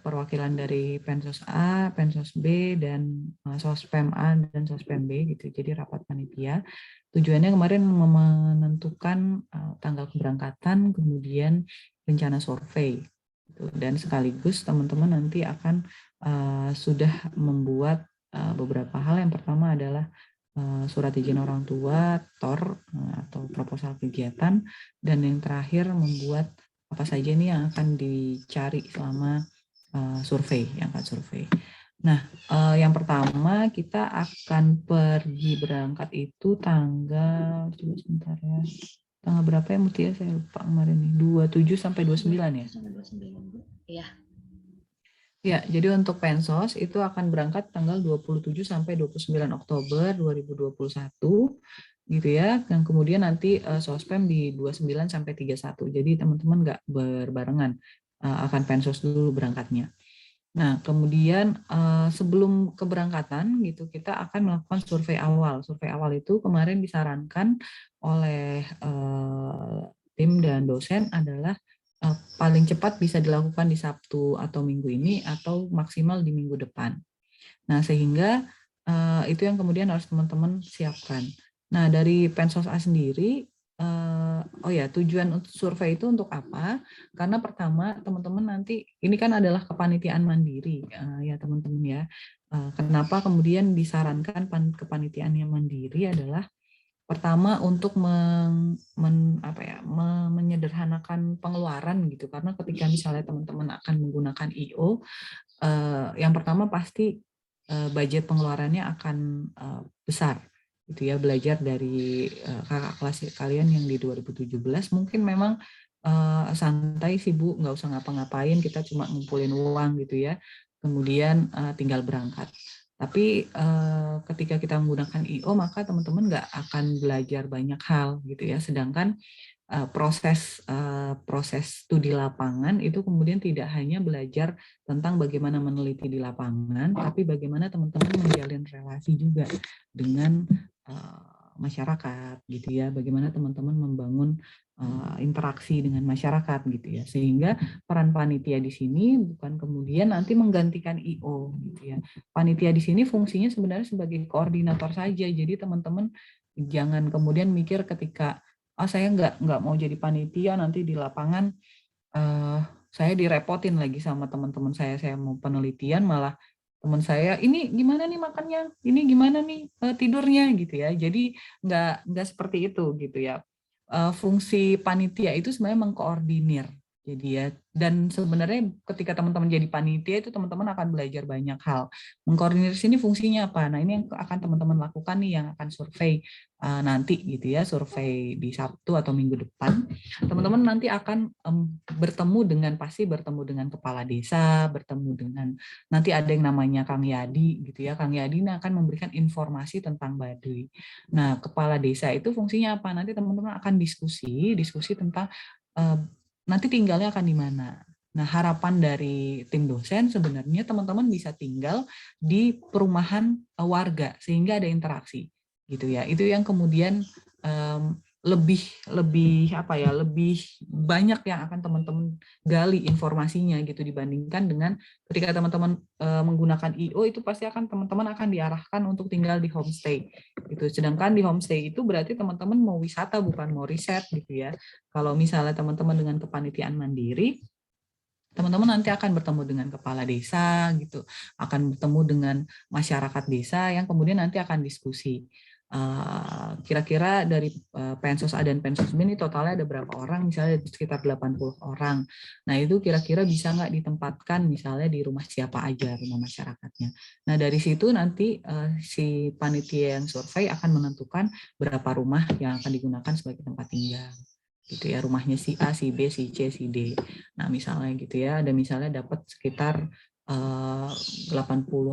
perwakilan dari Pensos A, Pensos B, dan Sospem A dan Sospem B gitu. Jadi rapat panitia. Tujuannya kemarin menentukan tanggal keberangkatan, kemudian rencana survei. Gitu. Dan sekaligus teman-teman nanti akan sudah membuat beberapa hal. Yang pertama adalah surat izin orang tua, TOR, atau proposal kegiatan, dan yang terakhir membuat apa saja nih yang akan dicari selama survei, yang akan survei. Nah, yang pertama kita akan pergi berangkat itu tanggal, coba sebentar ya, tanggal berapa ya Mutia? Saya lupa kemarin nih, 27 sampai 29 ya? Iya. Ya, jadi untuk Pensos itu akan berangkat tanggal 27 sampai 29 Oktober 2021 gitu ya. Dan kemudian nanti Sospem di 29 sampai 31. Jadi teman-teman nggak berbarengan, akan Pensos dulu berangkatnya. Nah, kemudian sebelum keberangkatan gitu kita akan melakukan survei awal. Survei awal itu kemarin disarankan oleh tim dan dosen adalah paling cepat bisa dilakukan di Sabtu atau Minggu ini atau maksimal di minggu depan. Nah, sehingga itu yang kemudian harus teman-teman siapkan. Nah, dari Pensos A sendiri, tujuan survei itu untuk apa? Karena pertama, teman-teman nanti, ini kan adalah kepanitiaan mandiri, ya teman-teman ya. Kenapa kemudian disarankan kepanitiaan yang mandiri adalah pertama untuk menyederhanakan pengeluaran gitu, karena ketika misalnya teman-teman akan menggunakan IO, yang pertama pasti budget pengeluarannya akan besar gitu ya. Belajar dari kakak kelas kalian yang di 2017 mungkin memang santai sih Bu, nggak usah ngapa-ngapain, kita cuma ngumpulin uang gitu ya, kemudian tinggal berangkat. Tapi ketika kita menggunakan IO, maka teman-teman nggak akan belajar banyak hal gitu ya. Sedangkan proses studi lapangan itu kemudian tidak hanya belajar tentang bagaimana meneliti di lapangan, tapi bagaimana teman-teman menjalin relasi juga dengan masyarakat gitu ya. Bagaimana teman-teman membangun interaksi dengan masyarakat gitu ya, sehingga peran panitia di sini bukan kemudian nanti menggantikan IO gitu ya. Panitia di sini fungsinya sebenarnya sebagai koordinator saja, jadi teman-teman jangan kemudian mikir ketika saya nggak mau jadi panitia, nanti di lapangan saya direpotin lagi sama teman-teman saya mau penelitian, malah teman saya ini gimana nih makannya, ini gimana nih tidurnya gitu ya. Jadi nggak seperti itu gitu ya. Fungsi panitia itu sebenarnya mengkoordinir. Jadi ya, dan sebenarnya ketika teman-teman jadi panitia itu teman-teman akan belajar banyak hal. Mengkoordinir sini fungsinya apa? Nah, ini yang akan teman-teman lakukan nih, yang akan survei nanti gitu ya, survei di Sabtu atau Minggu depan. Teman-teman nanti akan bertemu dengan kepala desa, bertemu dengan nanti ada yang namanya Kang Yadi gitu ya. Kang Yadi akan memberikan informasi tentang Baduy. Nah, kepala desa itu fungsinya apa? Nanti teman-teman akan diskusi tentang nanti tinggalnya akan di mana. Nah, harapan dari tim dosen sebenarnya teman-teman bisa tinggal di perumahan warga sehingga ada interaksi, gitu ya. Itu yang kemudian lebih banyak yang akan teman-teman gali informasinya gitu dibandingkan dengan ketika teman-teman menggunakan IO, itu pasti teman-teman akan diarahkan untuk tinggal di homestay gitu. Sedangkan di homestay itu berarti teman-teman mau wisata bukan mau riset gitu ya. Kalau misalnya teman-teman dengan kepanitiaan mandiri, teman-teman nanti akan bertemu dengan kepala desa gitu, akan bertemu dengan masyarakat desa yang kemudian nanti akan diskusi. Kira-kira dari Pensos A dan Pensos B ini totalnya ada berapa orang, misalnya sekitar 80 orang. Nah, itu kira-kira bisa nggak ditempatkan misalnya di rumah siapa aja, rumah masyarakatnya. Nah, dari situ nanti si panitia yang survei akan menentukan berapa rumah yang akan digunakan sebagai tempat tinggal. Gitu ya, rumahnya si A, si B, si C, si D. Nah, misalnya gitu ya, ada misalnya dapat sekitar 80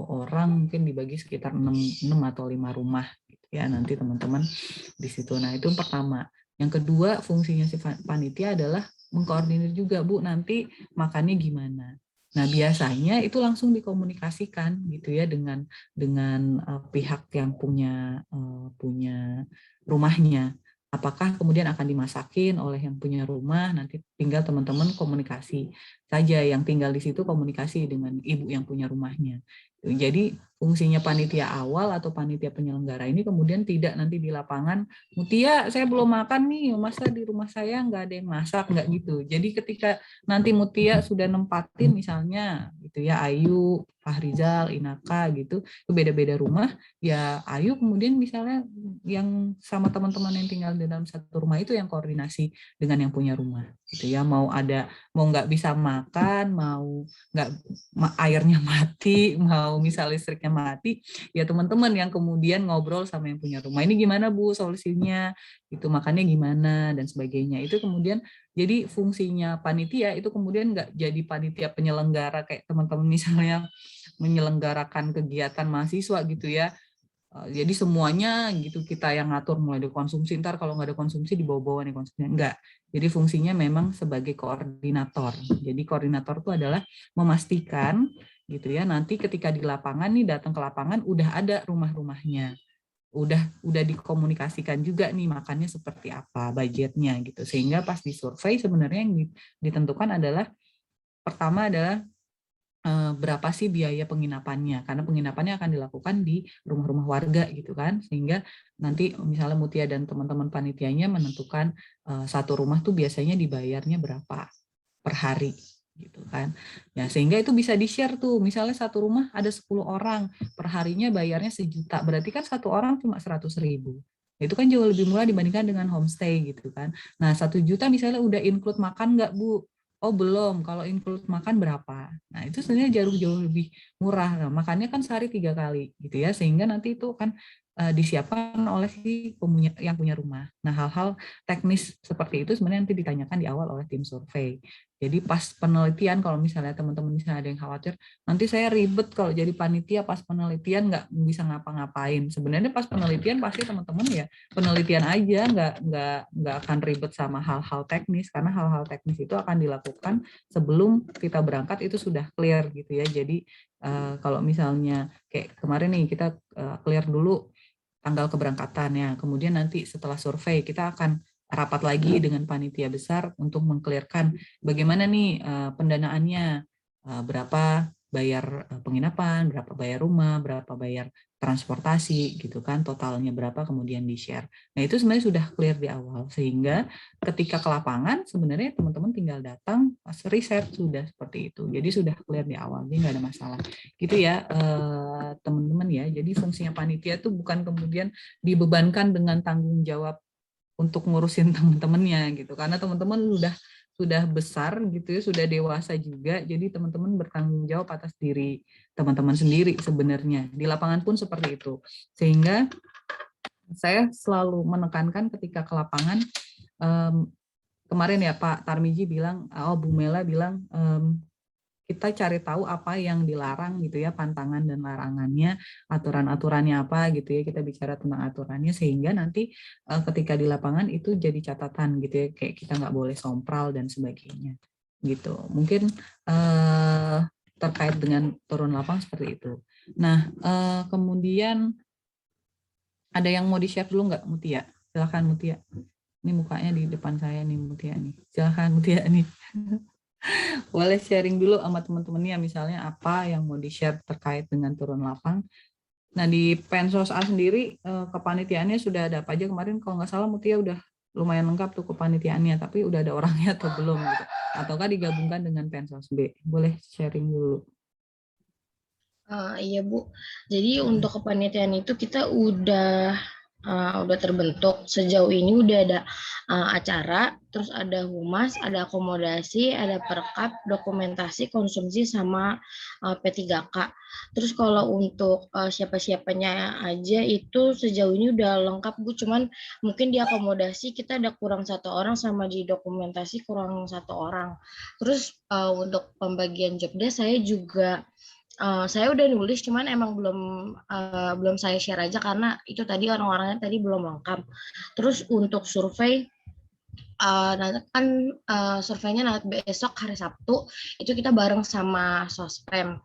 orang, mungkin dibagi sekitar 6 atau 5 rumah gitu ya, nanti teman-teman di situ. Nah, itu yang pertama. Yang kedua, fungsinya si panitia adalah mengkoordinir juga, Bu, nanti makannya gimana. Nah, biasanya itu langsung dikomunikasikan gitu ya dengan pihak yang punya rumahnya. Apakah kemudian akan dimasakin oleh yang punya rumah, nanti tinggal teman-teman komunikasi saja, yang tinggal di situ komunikasi dengan ibu yang punya rumahnya. Jadi fungsinya panitia awal atau panitia penyelenggara ini kemudian tidak nanti di lapangan, Mutia saya belum makan nih, masa di rumah saya nggak ada yang masak, nggak gitu. Jadi ketika nanti Mutia sudah nempatin misalnya gitu ya, Ayu, Fahrizal, Inaka gitu, itu beda-beda rumah, ya Ayu kemudian misalnya yang sama teman-teman yang tinggal di dalam satu rumah itu yang koordinasi dengan yang punya rumah gitu ya, mau nggak bisa makan, mau nggak airnya mati, mau misal listriknya mati, ya teman-teman yang kemudian ngobrol sama yang punya rumah, ini gimana Bu solusinya, itu makannya gimana dan sebagainya. Itu kemudian jadi fungsinya panitia itu kemudian nggak jadi panitia penyelenggara kayak teman-teman misalnya menyelenggarakan kegiatan mahasiswa gitu ya. Jadi semuanya gitu kita yang ngatur, mulai dari konsumsi, ntar kalau nggak ada konsumsi dibawa-bawa nih konsumsinya, enggak. Jadi fungsinya memang sebagai koordinator. Jadi koordinator itu adalah memastikan gitu ya, nanti ketika di lapangan nih, datang ke lapangan udah ada rumah-rumahnya, udah dikomunikasikan juga nih makannya seperti apa, budgetnya gitu, sehingga pas di survei sebenarnya yang ditentukan adalah pertama adalah berapa sih biaya penginapannya, karena penginapannya akan dilakukan di rumah-rumah warga gitu kan, sehingga nanti misalnya Mutia dan teman-teman panitianya menentukan satu rumah tuh biasanya dibayarnya berapa per hari gitu kan ya, sehingga itu bisa di-share tuh, misalnya satu rumah ada 10 orang, per harinya bayarnya 1 juta, berarti kan satu orang cuma 100.000, itu kan jauh lebih murah dibandingkan dengan homestay gitu kan. Nah 1 juta misalnya udah include makan nggak Bu? Oh belum, kalau include makan berapa? Nah itu sebenarnya jauh lebih murah. Nah, makannya kan sehari 3 kali gitu ya, sehingga nanti itu kan disiapkan oleh si yang punya rumah. Nah hal-hal teknis seperti itu sebenarnya nanti ditanyakan di awal oleh tim survei. Jadi pas penelitian, kalau misalnya teman-teman misalnya ada yang khawatir, nanti saya ribet kalau jadi panitia pas penelitian nggak bisa ngapa-ngapain. Sebenarnya pas penelitian pasti teman-teman ya penelitian aja, nggak akan ribet sama hal-hal teknis, karena hal-hal teknis itu akan dilakukan sebelum kita berangkat, itu sudah clear gitu ya. Jadi kalau misalnya kayak kemarin nih kita clear dulu tanggal keberangkatannya, kemudian nanti setelah survei kita akan rapat lagi dengan panitia besar untuk mengklirkan bagaimana nih pendanaannya, berapa bayar penginapan, berapa bayar rumah, berapa bayar transportasi gitu kan, totalnya berapa kemudian di-share. Nah, itu sebenarnya sudah clear di awal, sehingga ketika ke lapangan sebenarnya teman-teman tinggal datang pas riset sudah seperti itu. Jadi sudah clear di awal, jadi nggak ada masalah. Gitu ya teman-teman ya. Jadi fungsinya panitia itu bukan kemudian dibebankan dengan tanggung jawab untuk ngurusin teman-temannya gitu. Karena teman-teman sudah besar gitu ya, sudah dewasa juga, jadi teman-teman bertanggung jawab atas diri teman-teman sendiri sebenarnya. Di lapangan pun seperti itu. Sehingga saya selalu menekankan ketika ke lapangan, kemarin ya Pak Tarmiji bilang, Bu Mela bilang, kita cari tahu apa yang dilarang gitu ya, pantangan dan larangannya, aturan-aturannya apa gitu ya, kita bicara tentang aturannya sehingga nanti ketika di lapangan itu jadi catatan gitu ya, kayak kita nggak boleh sompral dan sebagainya gitu. Mungkin terkait dengan turun lapang seperti itu. Nah, kemudian ada yang mau di-share dulu nggak Mutia? Silahkan Mutia. Ini mukanya di depan saya nih Mutia nih. Silahkan Mutia nih. Boleh sharing dulu sama teman-temannya misalnya apa yang mau di-share terkait dengan turun lapang. Nah di Pensos A sendiri kepanitiaannya sudah ada apa aja kemarin, kalau nggak salah Mutia udah lumayan lengkap tuh kepanitiaannya, tapi udah ada orangnya atau belum gitu, ataukah digabungkan dengan Pensos B? Boleh sharing dulu. Iya Bu, jadi untuk kepanitiaan itu kita udah terbentuk. Sejauh ini udah ada acara, terus ada humas, ada akomodasi, ada perkap, dokumentasi, konsumsi, sama P3K. Terus kalau untuk siapa-siapanya aja itu sejauh ini udah lengkap Bu, cuman mungkin di akomodasi kita ada kurang 1 orang, sama di dokumentasi kurang 1 orang. Terus untuk pembagian job desk saya juga saya udah nulis, cuman emang belum saya share aja karena itu tadi orang-orangnya tadi belum lengkap. Terus untuk survei, nanti kan surveinya nanti besok hari Sabtu, itu kita bareng sama Sospem.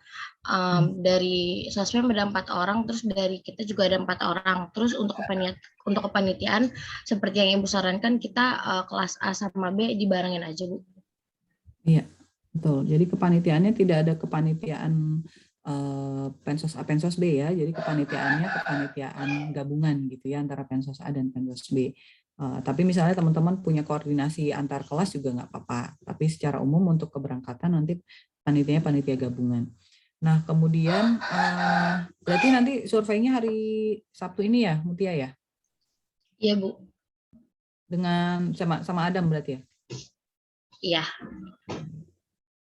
Dari Sospem ada 4 orang, terus dari kita juga ada 4 orang. Terus untuk kepanitiaan, seperti yang Ibu sarankan, kita kelas A sama B dibarengin aja Bu. Iya, betul. Jadi kepanitiaannya tidak ada kepanitiaan Pensos A, Pensos B ya. Jadi kepanitiaannya kepanitiaan gabungan gitu ya antara Pensos A dan Pensos B. Tapi misalnya teman-teman punya koordinasi antar kelas juga nggak apa-apa. Tapi secara umum untuk keberangkatan nanti panitianya panitia gabungan. Nah kemudian berarti nanti surveinya hari Sabtu ini ya, Mutia ya? Iya Bu. Dengan sama Adam berarti ya? Iya.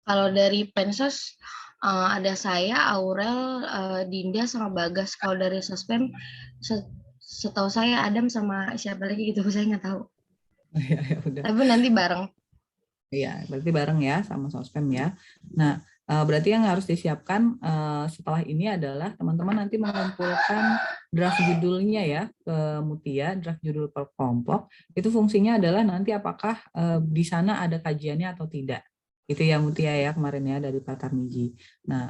Kalau dari Pensos ada saya, Aurel, Dinda, sama Bagas. Kalau dari Sospem, setahu saya Adam sama siapa lagi gitu, saya nggak tahu. Ya, udah. Tapi nanti bareng. Iya, berarti bareng ya sama Sospem ya. Nah, berarti yang harus disiapkan setelah ini adalah teman-teman nanti mengumpulkan draft judulnya ya ke Mutia, draft judul per kelompok. Itu fungsinya adalah nanti apakah di sana ada kajiannya atau tidak. Itu ya Mutia ya kemarin ya dari Pak Tarmiji. Nah,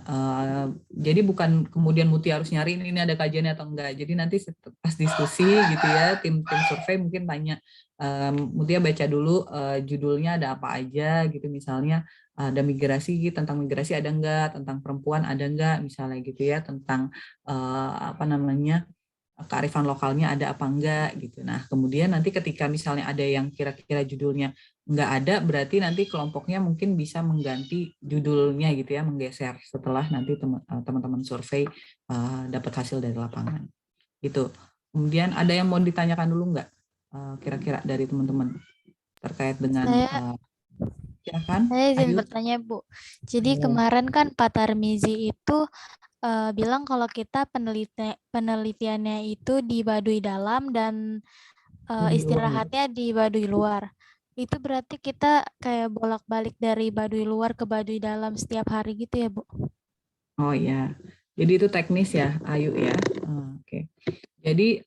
jadi bukan kemudian Mutia harus nyari ini ada kajiannya atau enggak. Jadi nanti pas diskusi gitu ya, tim survei mungkin tanya, Mutia baca dulu judulnya ada apa aja gitu, misalnya ada migrasi, tentang migrasi ada enggak, tentang perempuan ada enggak misalnya gitu ya, tentang apa namanya kearifan lokalnya ada apa enggak gitu. Nah kemudian nanti ketika misalnya ada yang kira-kira judulnya enggak ada, berarti nanti kelompoknya mungkin bisa mengganti judulnya gitu ya, menggeser setelah nanti teman-teman survei dapat hasil dari lapangan gitu. Kemudian ada yang mau ditanyakan dulu enggak kira-kira dari teman-teman terkait dengan silakan. Saya izin bertanya Bu. Jadi kemarin kan Pak Tarmizi itu bilang kalau kita penelitiannya itu di Baduy Dalam dan istirahatnya di Baduy Luar. Itu berarti kita kayak bolak-balik dari Baduy Luar ke Baduy Dalam setiap hari gitu ya Bu? Oh ya, jadi itu teknis ya Ayu ya. Oke. Jadi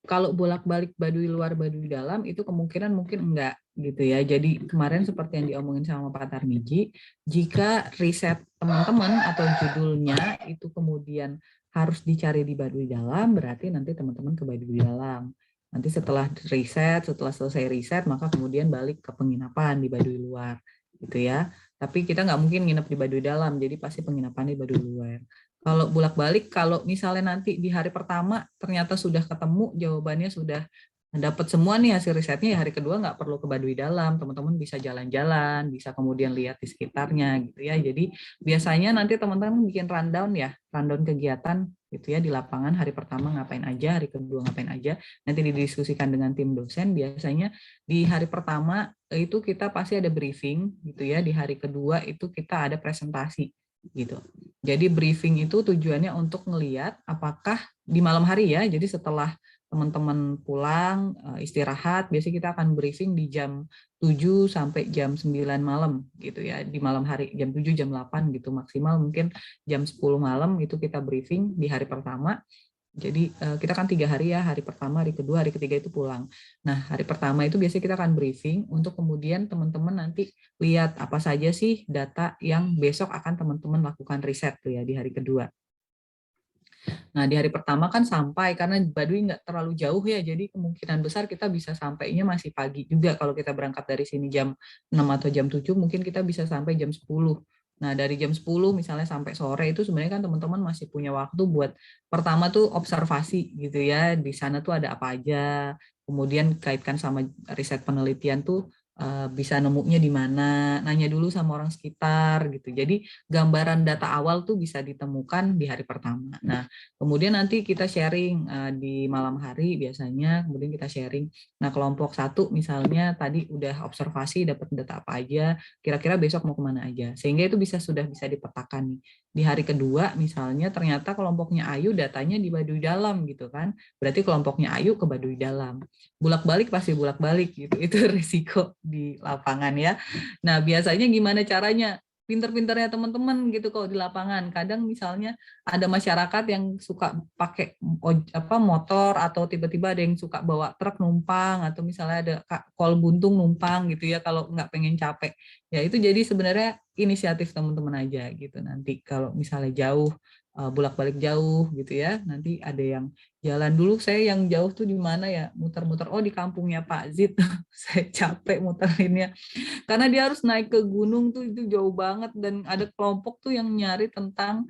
kalau bolak-balik Baduy Luar Baduy Dalam itu kemungkinan mungkin enggak gitu ya. Jadi kemarin seperti yang diomongin sama Pak Tarmiji, jika riset teman-teman atau judulnya itu kemudian harus dicari di Baduy Dalam, berarti nanti teman-teman ke Baduy Dalam. Nanti setelah selesai riset, maka kemudian balik ke penginapan di Baduy Luar gitu ya. Tapi kita nggak mungkin nginep di Baduy Dalam, jadi pasti penginapan di Baduy Luar. Kalau bolak-balik, kalau misalnya nanti di hari pertama ternyata sudah ketemu jawabannya, sudah dapat semua nih hasil risetnya, ya hari kedua nggak perlu ke Baduy Dalam, teman-teman bisa jalan-jalan, bisa kemudian lihat di sekitarnya gitu ya. Jadi biasanya nanti teman-teman bikin rundown ya, rundown kegiatan gitu ya di lapangan, hari pertama ngapain aja, hari kedua ngapain aja, nanti didiskusikan dengan tim dosen. Biasanya di hari pertama itu kita pasti ada briefing gitu ya, di hari kedua itu kita ada presentasi gitu. Jadi briefing itu tujuannya untuk ngelihat apakah di malam hari ya, jadi setelah teman-teman pulang istirahat, biasanya kita akan briefing di jam 7 sampai jam 9 malam gitu ya, di malam hari jam 7 jam 8 gitu, maksimal mungkin jam 10 malam itu kita briefing di hari pertama. Jadi kita kan 3 hari ya, hari pertama, hari kedua, hari ketiga itu pulang. Nah, hari pertama itu biasanya kita akan briefing untuk kemudian teman-teman nanti lihat apa saja sih data yang besok akan teman-teman lakukan riset tuh ya di hari kedua. Nah, di hari pertama kan sampai, karena Baduy nggak terlalu jauh ya, jadi kemungkinan besar kita bisa sampainya masih pagi juga. Kalau kita berangkat dari sini jam 6 atau jam 7, mungkin kita bisa sampai jam 10. Nah, dari jam 10 misalnya sampai sore itu sebenarnya kan teman-teman masih punya waktu buat pertama tuh observasi gitu ya, di sana tuh ada apa aja, kemudian kaitkan sama riset penelitian tuh bisa nemunya di mana, nanya dulu sama orang sekitar gitu. Jadi gambaran data awal tuh bisa ditemukan di hari pertama. Nah, kemudian nanti kita sharing di malam hari biasanya, kemudian kita sharing. Nah, kelompok 1 misalnya tadi udah observasi, dapat data apa aja, kira-kira besok mau kemana aja. Sehingga itu sudah bisa dipetakan nih. Di hari kedua misalnya ternyata kelompoknya Ayu datanya di Baduy Dalam gitu kan. Berarti kelompoknya Ayu ke Baduy Dalam. Bolak-balik pasti bolak-balik gitu. Itu risiko di lapangan ya. Nah, biasanya gimana caranya? Pinter-pinternya teman-teman gitu kalau di lapangan. Kadang misalnya ada masyarakat yang suka pakai motor, atau tiba-tiba ada yang suka bawa truk numpang, atau misalnya ada kol buntung numpang gitu ya kalau nggak pengen capek. Ya itu jadi sebenarnya inisiatif teman-teman aja gitu. Nanti kalau misalnya jauh, bolak-balik jauh gitu ya, nanti ada yang jalan dulu. Saya yang jauh tuh di mana ya, muter-muter, oh di kampungnya Pak Zid. Saya capek muterinnya karena dia harus naik ke gunung tuh, itu jauh banget. Dan ada kelompok tuh yang nyari tentang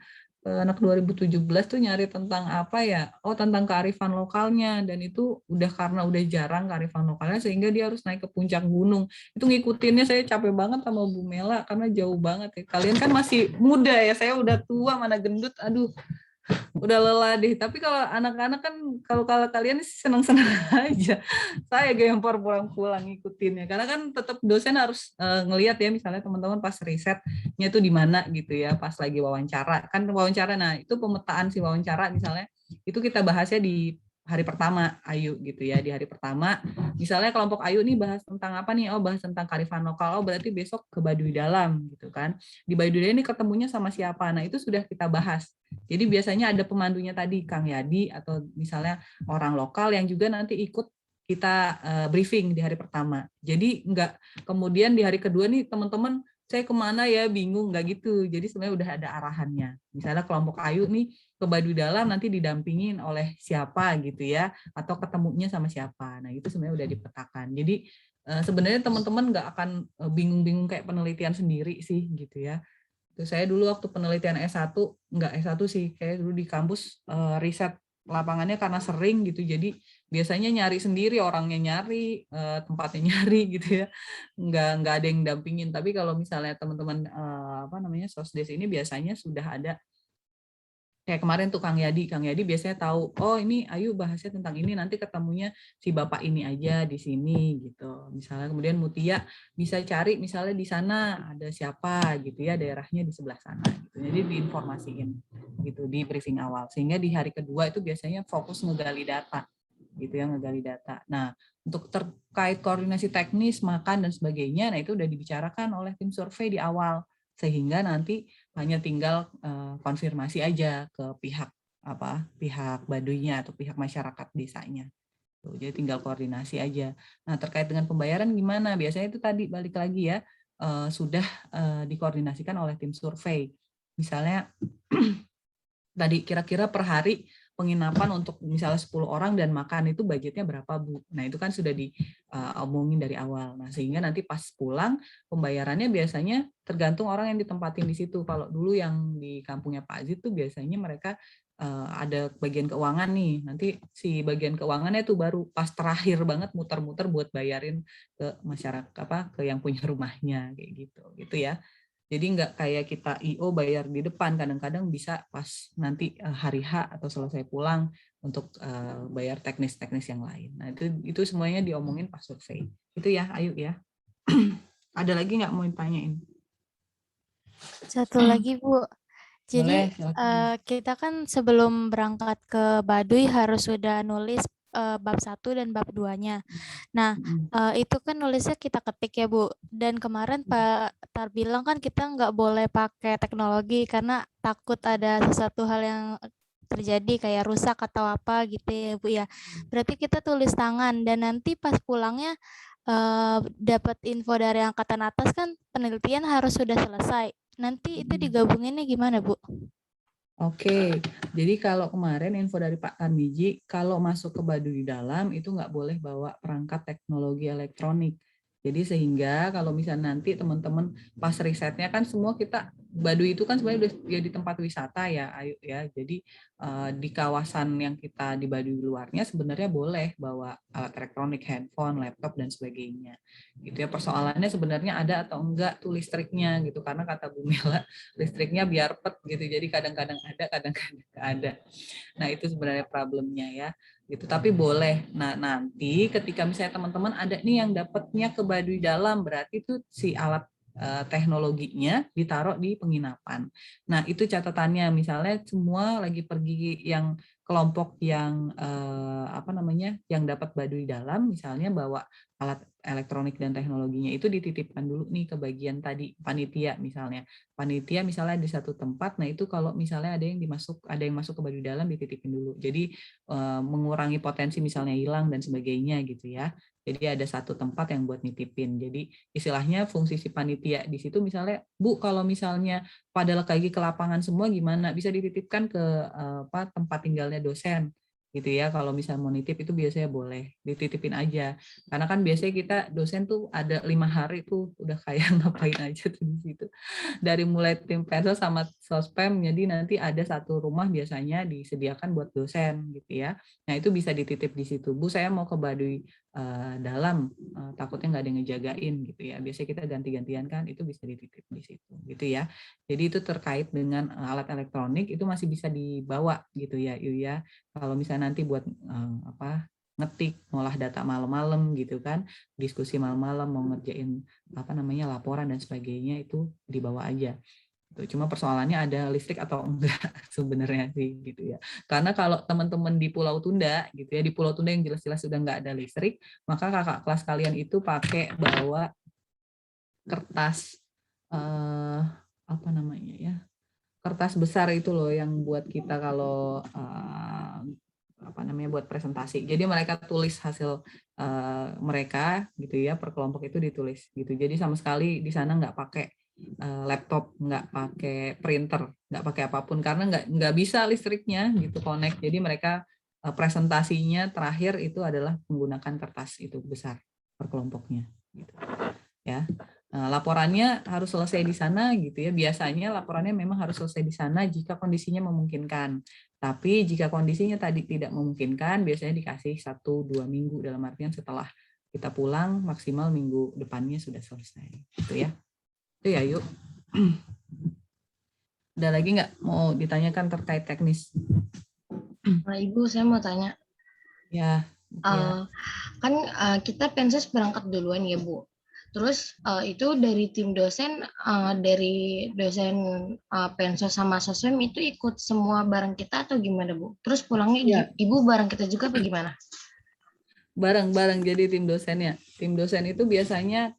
anak 2017 tuh nyari tentang apa ya, tentang kearifan lokalnya, dan itu karena udah jarang kearifan lokalnya sehingga dia harus naik ke puncak gunung. Itu ngikutinnya saya capek banget sama Bu Mela karena jauh banget ya. Kalian kan masih muda ya, saya udah tua mana gendut, aduh udah lelah deh. Tapi kalau anak-anak kan, kalau kalian senang-senang aja. Saya gempor pulang-pulang ngikutinnya. Karena kan tetap dosen harus ngelihat ya, misalnya teman-teman pas risetnya itu di mana gitu ya, pas lagi wawancara. Kan wawancara, nah itu pemetaan si wawancara misalnya, itu kita bahasnya di hari pertama Ayu gitu ya. Di hari pertama misalnya kelompok Ayu nih bahas tentang apa nih, bahas tentang kearifan lokal, berarti besok ke Baduy Dalam gitu kan. Di Baduy Dalam ini ketemunya sama siapa, nah itu sudah kita bahas. Jadi biasanya ada pemandunya tadi, Kang Yadi, atau misalnya orang lokal yang juga nanti ikut kita briefing di hari pertama. Jadi nggak kemudian di hari kedua nih teman-teman, saya kemana ya, bingung, nggak gitu. Jadi sebenarnya udah ada arahannya. Misalnya kelompok Ayu nih ke Baduy Dalam nanti didampingin oleh siapa gitu ya, atau ketemunya sama siapa. Nah itu sebenarnya udah dipetakan. Jadi sebenarnya teman-teman nggak akan bingung-bingung kayak penelitian sendiri sih gitu ya. Saya dulu waktu penelitian S1, enggak S1 sih, kayak dulu di kampus riset lapangannya karena sering gitu, jadi biasanya nyari sendiri, orangnya nyari, tempatnya nyari gitu ya, enggak ada yang dampingin. Tapi kalau misalnya teman-teman sosdes ini biasanya sudah ada. Kayak kemarin tuh Kang Yadi biasanya tahu, oh ini Ayu bahasnya tentang ini, nanti ketemunya si Bapak ini aja di sini gitu. Misalnya kemudian Mutia bisa cari misalnya di sana ada siapa gitu ya, daerahnya di sebelah sana gitu. Jadi diinformasiin gitu di briefing awal. Sehingga di hari kedua itu biasanya fokus ngegali data gitu ya, ngegali data. Nah, untuk terkait koordinasi teknis, makan dan sebagainya, nah itu udah dibicarakan oleh tim survei di awal. Sehingga nanti hanya tinggal konfirmasi aja ke pihak Baduynya atau pihak masyarakat desanya. Tuh, jadi tinggal koordinasi aja. Nah, terkait dengan pembayaran gimana? Biasanya itu tadi balik lagi ya, sudah dikoordinasikan oleh tim survei. Misalnya tadi kira-kira per hari penginapan untuk misalnya 10 orang dan makan itu budgetnya berapa, Bu? Nah, itu kan sudah diomongin dari awal. Nah, sehingga nanti pas pulang pembayarannya biasanya tergantung orang yang ditempatin di situ. Kalau dulu yang di kampungnya Pak Azid tuh biasanya mereka ada bagian keuangan nih. Nanti si bagian keuangannya tuh baru pas terakhir banget muter-muter buat bayarin ke masyarakat ke yang punya rumahnya kayak gitu. Gitu ya. Jadi nggak kayak kita IO bayar di depan, kadang-kadang bisa pas nanti hari H atau selesai pulang untuk bayar teknis-teknis yang lain. Nah itu semuanya diomongin pas survei. Itu ya, Ayu ya. Ada lagi nggak mau ditanyain? Satu lagi Bu. Boleh, Jadi kita kan sebelum berangkat ke Baduy harus sudah nulis bab 1 dan bab 2-nya. Nah, itu kan nulisnya kita ketik ya, Bu. Dan kemarin Pak Tar bilang kan kita nggak boleh pakai teknologi karena takut ada sesuatu hal yang terjadi kayak rusak atau apa gitu ya, Bu ya. Berarti kita tulis tangan dan nanti pas pulangnya dapat info dari angkatan atas kan penelitian harus sudah selesai. Nanti itu digabunginnya gimana, Bu? Oke, jadi kalau kemarin info dari Pak Tarmiji, kalau masuk ke Baduy Dalam itu nggak boleh bawa perangkat teknologi elektronik. Jadi sehingga kalau misalnya nanti teman-teman pas risetnya kan semua kita Baduy itu kan sebenarnya udah jadi tempat wisata ya, Ayu ya. Jadi di kawasan yang kita di Baduy luarnya sebenarnya boleh bawa alat elektronik, handphone, laptop dan sebagainya. Gitu ya. Persoalannya sebenarnya ada atau enggak tuh listriknya gitu, karena kata Bu Mela listriknya biar pet gitu. Jadi kadang-kadang ada, kadang-kadang enggak ada. Nah, itu sebenarnya problemnya ya. Gitu, tapi boleh. Nah, nanti ketika misalnya teman-teman ada nih yang dapatnya ke Baduy Dalam, berarti itu si alat teknologinya ditaruh di penginapan. Nah, itu catatannya misalnya semua lagi pergi yang kelompok yang yang dapat Baduy Dalam misalnya bawa alat elektronik dan teknologinya itu dititipkan dulu nih ke bagian tadi panitia misalnya. Panitia misalnya di satu tempat, nah itu kalau misalnya ada yang masuk ke Baduy Dalam dititipin dulu. Jadi mengurangi potensi misalnya hilang dan sebagainya gitu ya. Jadi ada satu tempat yang buat nitipin. Jadi istilahnya fungsi si panitia di situ misalnya, Bu kalau misalnya pada lagi ke lapangan semua gimana? Bisa dititipkan ke tempat tinggalnya dosen gitu ya. Kalau misalnya mau nitip itu biasanya boleh dititipin aja. Karena kan biasanya kita dosen tuh ada 5 hari tuh udah kayak ngapain aja tuh di situ. Dari mulai tim pensos sama sospem, jadi nanti ada satu rumah biasanya disediakan buat dosen gitu ya. Nah itu bisa dititip di situ. Bu saya mau ke Baduy Dalam, takutnya nggak ada yang ngejagain gitu ya. Biasanya kita ganti-gantian kan, itu bisa dititip di situ gitu ya. Jadi itu terkait dengan alat elektronik itu masih bisa dibawa gitu ya, Yu ya. Kalau misalnya nanti buat ngetik, ngolah data malam-malam gitu kan, diskusi malam-malam mau ngerjain laporan dan sebagainya itu dibawa aja. Cuma persoalannya ada listrik atau enggak sebenarnya sih gitu ya. Karena kalau teman-teman di Pulau Tunda gitu ya, di Pulau Tunda yang jelas-jelas sudah enggak ada listrik, maka kakak kelas kalian itu pakai bawa kertas kertas besar itu loh yang buat kita kalau buat presentasi. Jadi mereka tulis hasil mereka gitu ya, per kelompok itu ditulis gitu. Jadi sama sekali di sana nggak pakai laptop, nggak pakai printer, nggak pakai apapun karena nggak bisa listriknya gitu connect. Jadi mereka presentasinya terakhir itu adalah menggunakan kertas itu besar per kelompoknya gitu. Ya. Laporannya harus selesai di sana gitu ya. Biasanya laporannya memang harus selesai di sana jika kondisinya memungkinkan. Tapi jika kondisinya tadi tidak memungkinkan, biasanya dikasih 1-2 minggu dalam artian setelah kita pulang maksimal minggu depannya sudah selesai. Gitu ya. Itu ya yuk. Ada lagi nggak mau ditanyakan terkait teknis? Nah, Ibu, saya mau tanya. Ya. Kan kita pensos berangkat duluan ya, Bu. Terus itu dari tim dosen, dari dosen pensos sama sospem itu ikut semua bareng kita atau gimana, Bu? Terus pulangnya Ibu bareng kita juga apa gimana? Bareng-bareng jadi tim dosennya. Tim dosen itu biasanya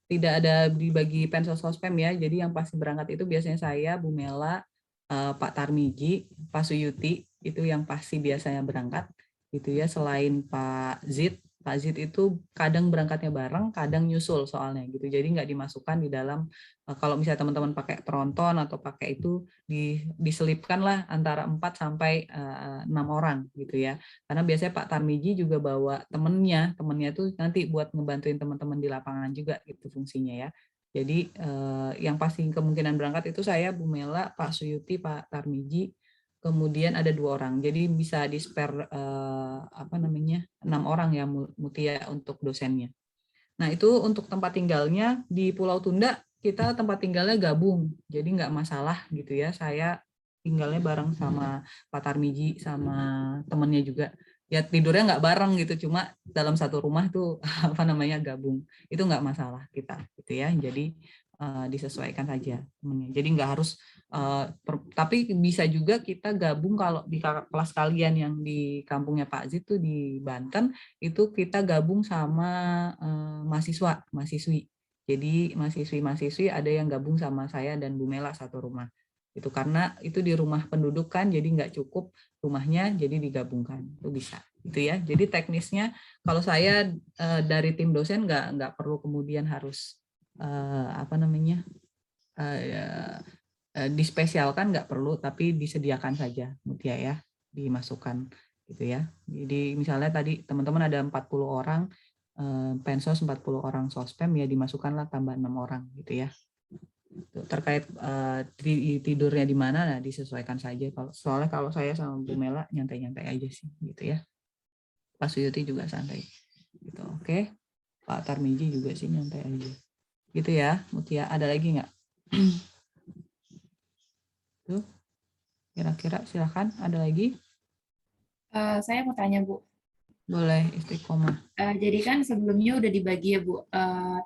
tidak ada dibagi pensos sospem ya. Jadi yang pasti berangkat itu biasanya saya, Bu Mela, Pak Tarmiji, Pak Suyuti itu yang pasti biasanya berangkat gitu ya. Selain Pak Zid, Pak Zid itu kadang berangkatnya bareng, kadang nyusul soalnya gitu. Jadi nggak dimasukkan di dalam, kalau misalnya teman-teman pakai tronton atau pakai itu, diselipkan lah antara 4 sampai 6 orang gitu ya. Karena biasanya Pak Tarmiji juga bawa temennya tuh nanti buat ngebantuin teman-teman di lapangan juga gitu fungsinya ya. Jadi yang pasti kemungkinan berangkat itu saya, Bu Mela, Pak Suyuti, Pak Tarmiji, kemudian ada 2 orang. Jadi bisa di spare 6 orang ya Mutia untuk dosennya. Nah itu untuk tempat tinggalnya di Pulau Tunda, kita tempat tinggalnya gabung. Jadi nggak masalah gitu ya. Saya tinggalnya bareng sama Pak Tarmiji sama temennya juga. Ya tidurnya nggak bareng gitu, cuma dalam satu rumah tuh gabung. Itu nggak masalah kita gitu ya. Jadi disesuaikan saja temennya. Jadi nggak harus, tapi bisa juga kita gabung kalau di kelas kalian yang di kampungnya Pak Zid tuh di Banten, itu kita gabung sama mahasiswi. Jadi mahasiswi ada yang gabung sama saya dan Bu Mela satu rumah. Itu karena itu di rumah penduduk kan, jadi nggak cukup rumahnya, jadi digabungkan. Itu bisa. Itu ya. Jadi teknisnya kalau saya dari tim dosen nggak perlu kemudian harus dispesialkan, nggak perlu, tapi disediakan saja Mutia ya, dimasukkan gitu ya. Jadi misalnya tadi teman-teman ada 40 orang pensos, 40 orang sospem, ya dimasukkanlah tambah 6 orang gitu ya. Terkait tidurnya di mana, nah disesuaikan saja. Soalnya kalau saya sama Bu Mela nyantai-nyantai aja sih gitu ya. Pak Suyuti juga santai gitu. Oke. Pak Tarmiji juga sih nyantai aja gitu ya. Mutia, ada lagi nggak? Tuh, kira-kira silakan, ada lagi? Saya mau tanya, Bu. Boleh, Istiqomah. Jadi kan sebelumnya udah dibagi ya, Bu,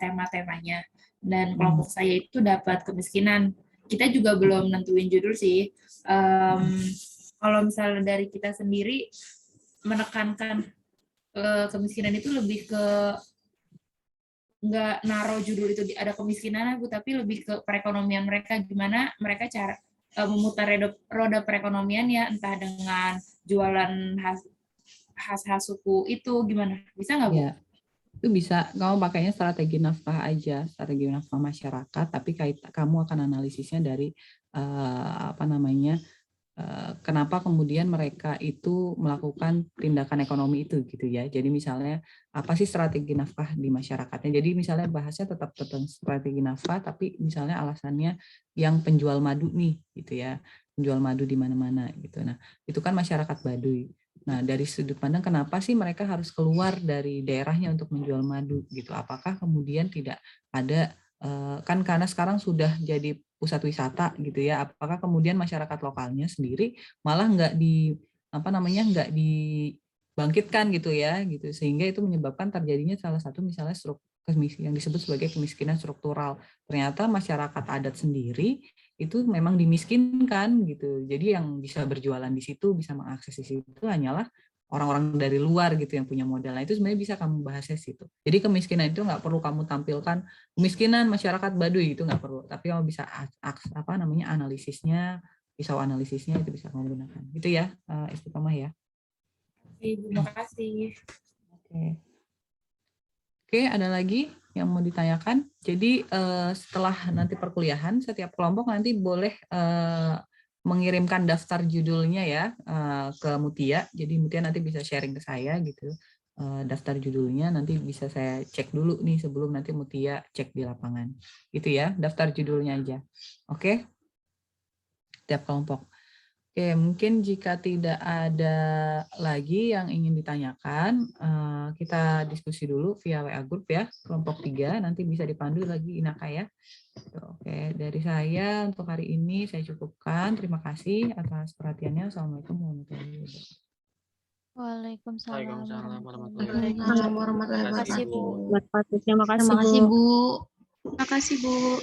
tema-temanya. Dan kelompok saya itu dapat kemiskinan. Kita juga belum nentuin judul sih. Kalau misalnya dari kita sendiri menekankan kemiskinan itu lebih ke nggak naruh judul itu ada kemiskinan, Bu, tapi lebih ke perekonomian mereka, gimana mereka cara memutar roda perekonomian ya, entah dengan jualan khas suku itu, gimana? Bisa nggak, Bu? Ya, itu bisa. Kamu pakainya strategi nafkah aja, strategi nafkah masyarakat, tapi kamu akan analisisnya dari kenapa kemudian mereka itu melakukan tindakan ekonomi itu gitu ya. Jadi misalnya apa sih strategi nafkah di masyarakatnya. Jadi misalnya bahasnya tetap tentang strategi nafkah, tapi misalnya alasannya yang penjual madu nih gitu ya. Penjual madu di mana-mana gitu. Nah, itu kan masyarakat Baduy. Nah, dari sudut pandang kenapa sih mereka harus keluar dari daerahnya untuk menjual madu gitu. Apakah kemudian tidak ada, kan karena sekarang sudah jadi pusat wisata gitu ya, apakah kemudian masyarakat lokalnya sendiri malah nggak dibangkitkan gitu ya, gitu, sehingga itu menyebabkan terjadinya salah satu misalnya yang disebut sebagai kemiskinan struktural. Ternyata masyarakat adat sendiri itu memang dimiskinkan gitu, jadi yang bisa berjualan di situ, bisa mengakses di situ hanyalah orang-orang dari luar gitu yang punya modal. Nah, itu sebenarnya bisa kamu bahasnya situ. Jadi kemiskinan itu nggak perlu kamu tampilkan kemiskinan masyarakat Baduy, itu nggak perlu. Tapi kamu bisa analisisnya, pisau analisisnya itu bisa kamu gunakan. Gitu ya, Istiqomah ya. Terima kasih. Oke, ada lagi yang mau ditanyakan? Jadi setelah nanti perkuliahan, setiap kelompok nanti boleh mengirimkan daftar judulnya ya ke Mutia. Jadi Mutia nanti bisa sharing ke saya gitu. Daftar judulnya nanti bisa saya cek dulu nih sebelum nanti Mutia cek di lapangan. Gitu ya, daftar judulnya aja. Oke? Tiap kelompok. Oke, mungkin jika tidak ada lagi yang ingin ditanyakan, kita diskusi dulu via WA Group ya, kelompok 3, nanti bisa dipandu lagi Inaka ya. Oke, dari saya untuk hari ini saya cukupkan. Terima kasih atas perhatiannya. Assalamualaikum warahmatullahi wabarakatuh. Waalaikumsalam warahmatullahi wabarakatuh. Terima kasih, Bu. Terima kasih, Bu.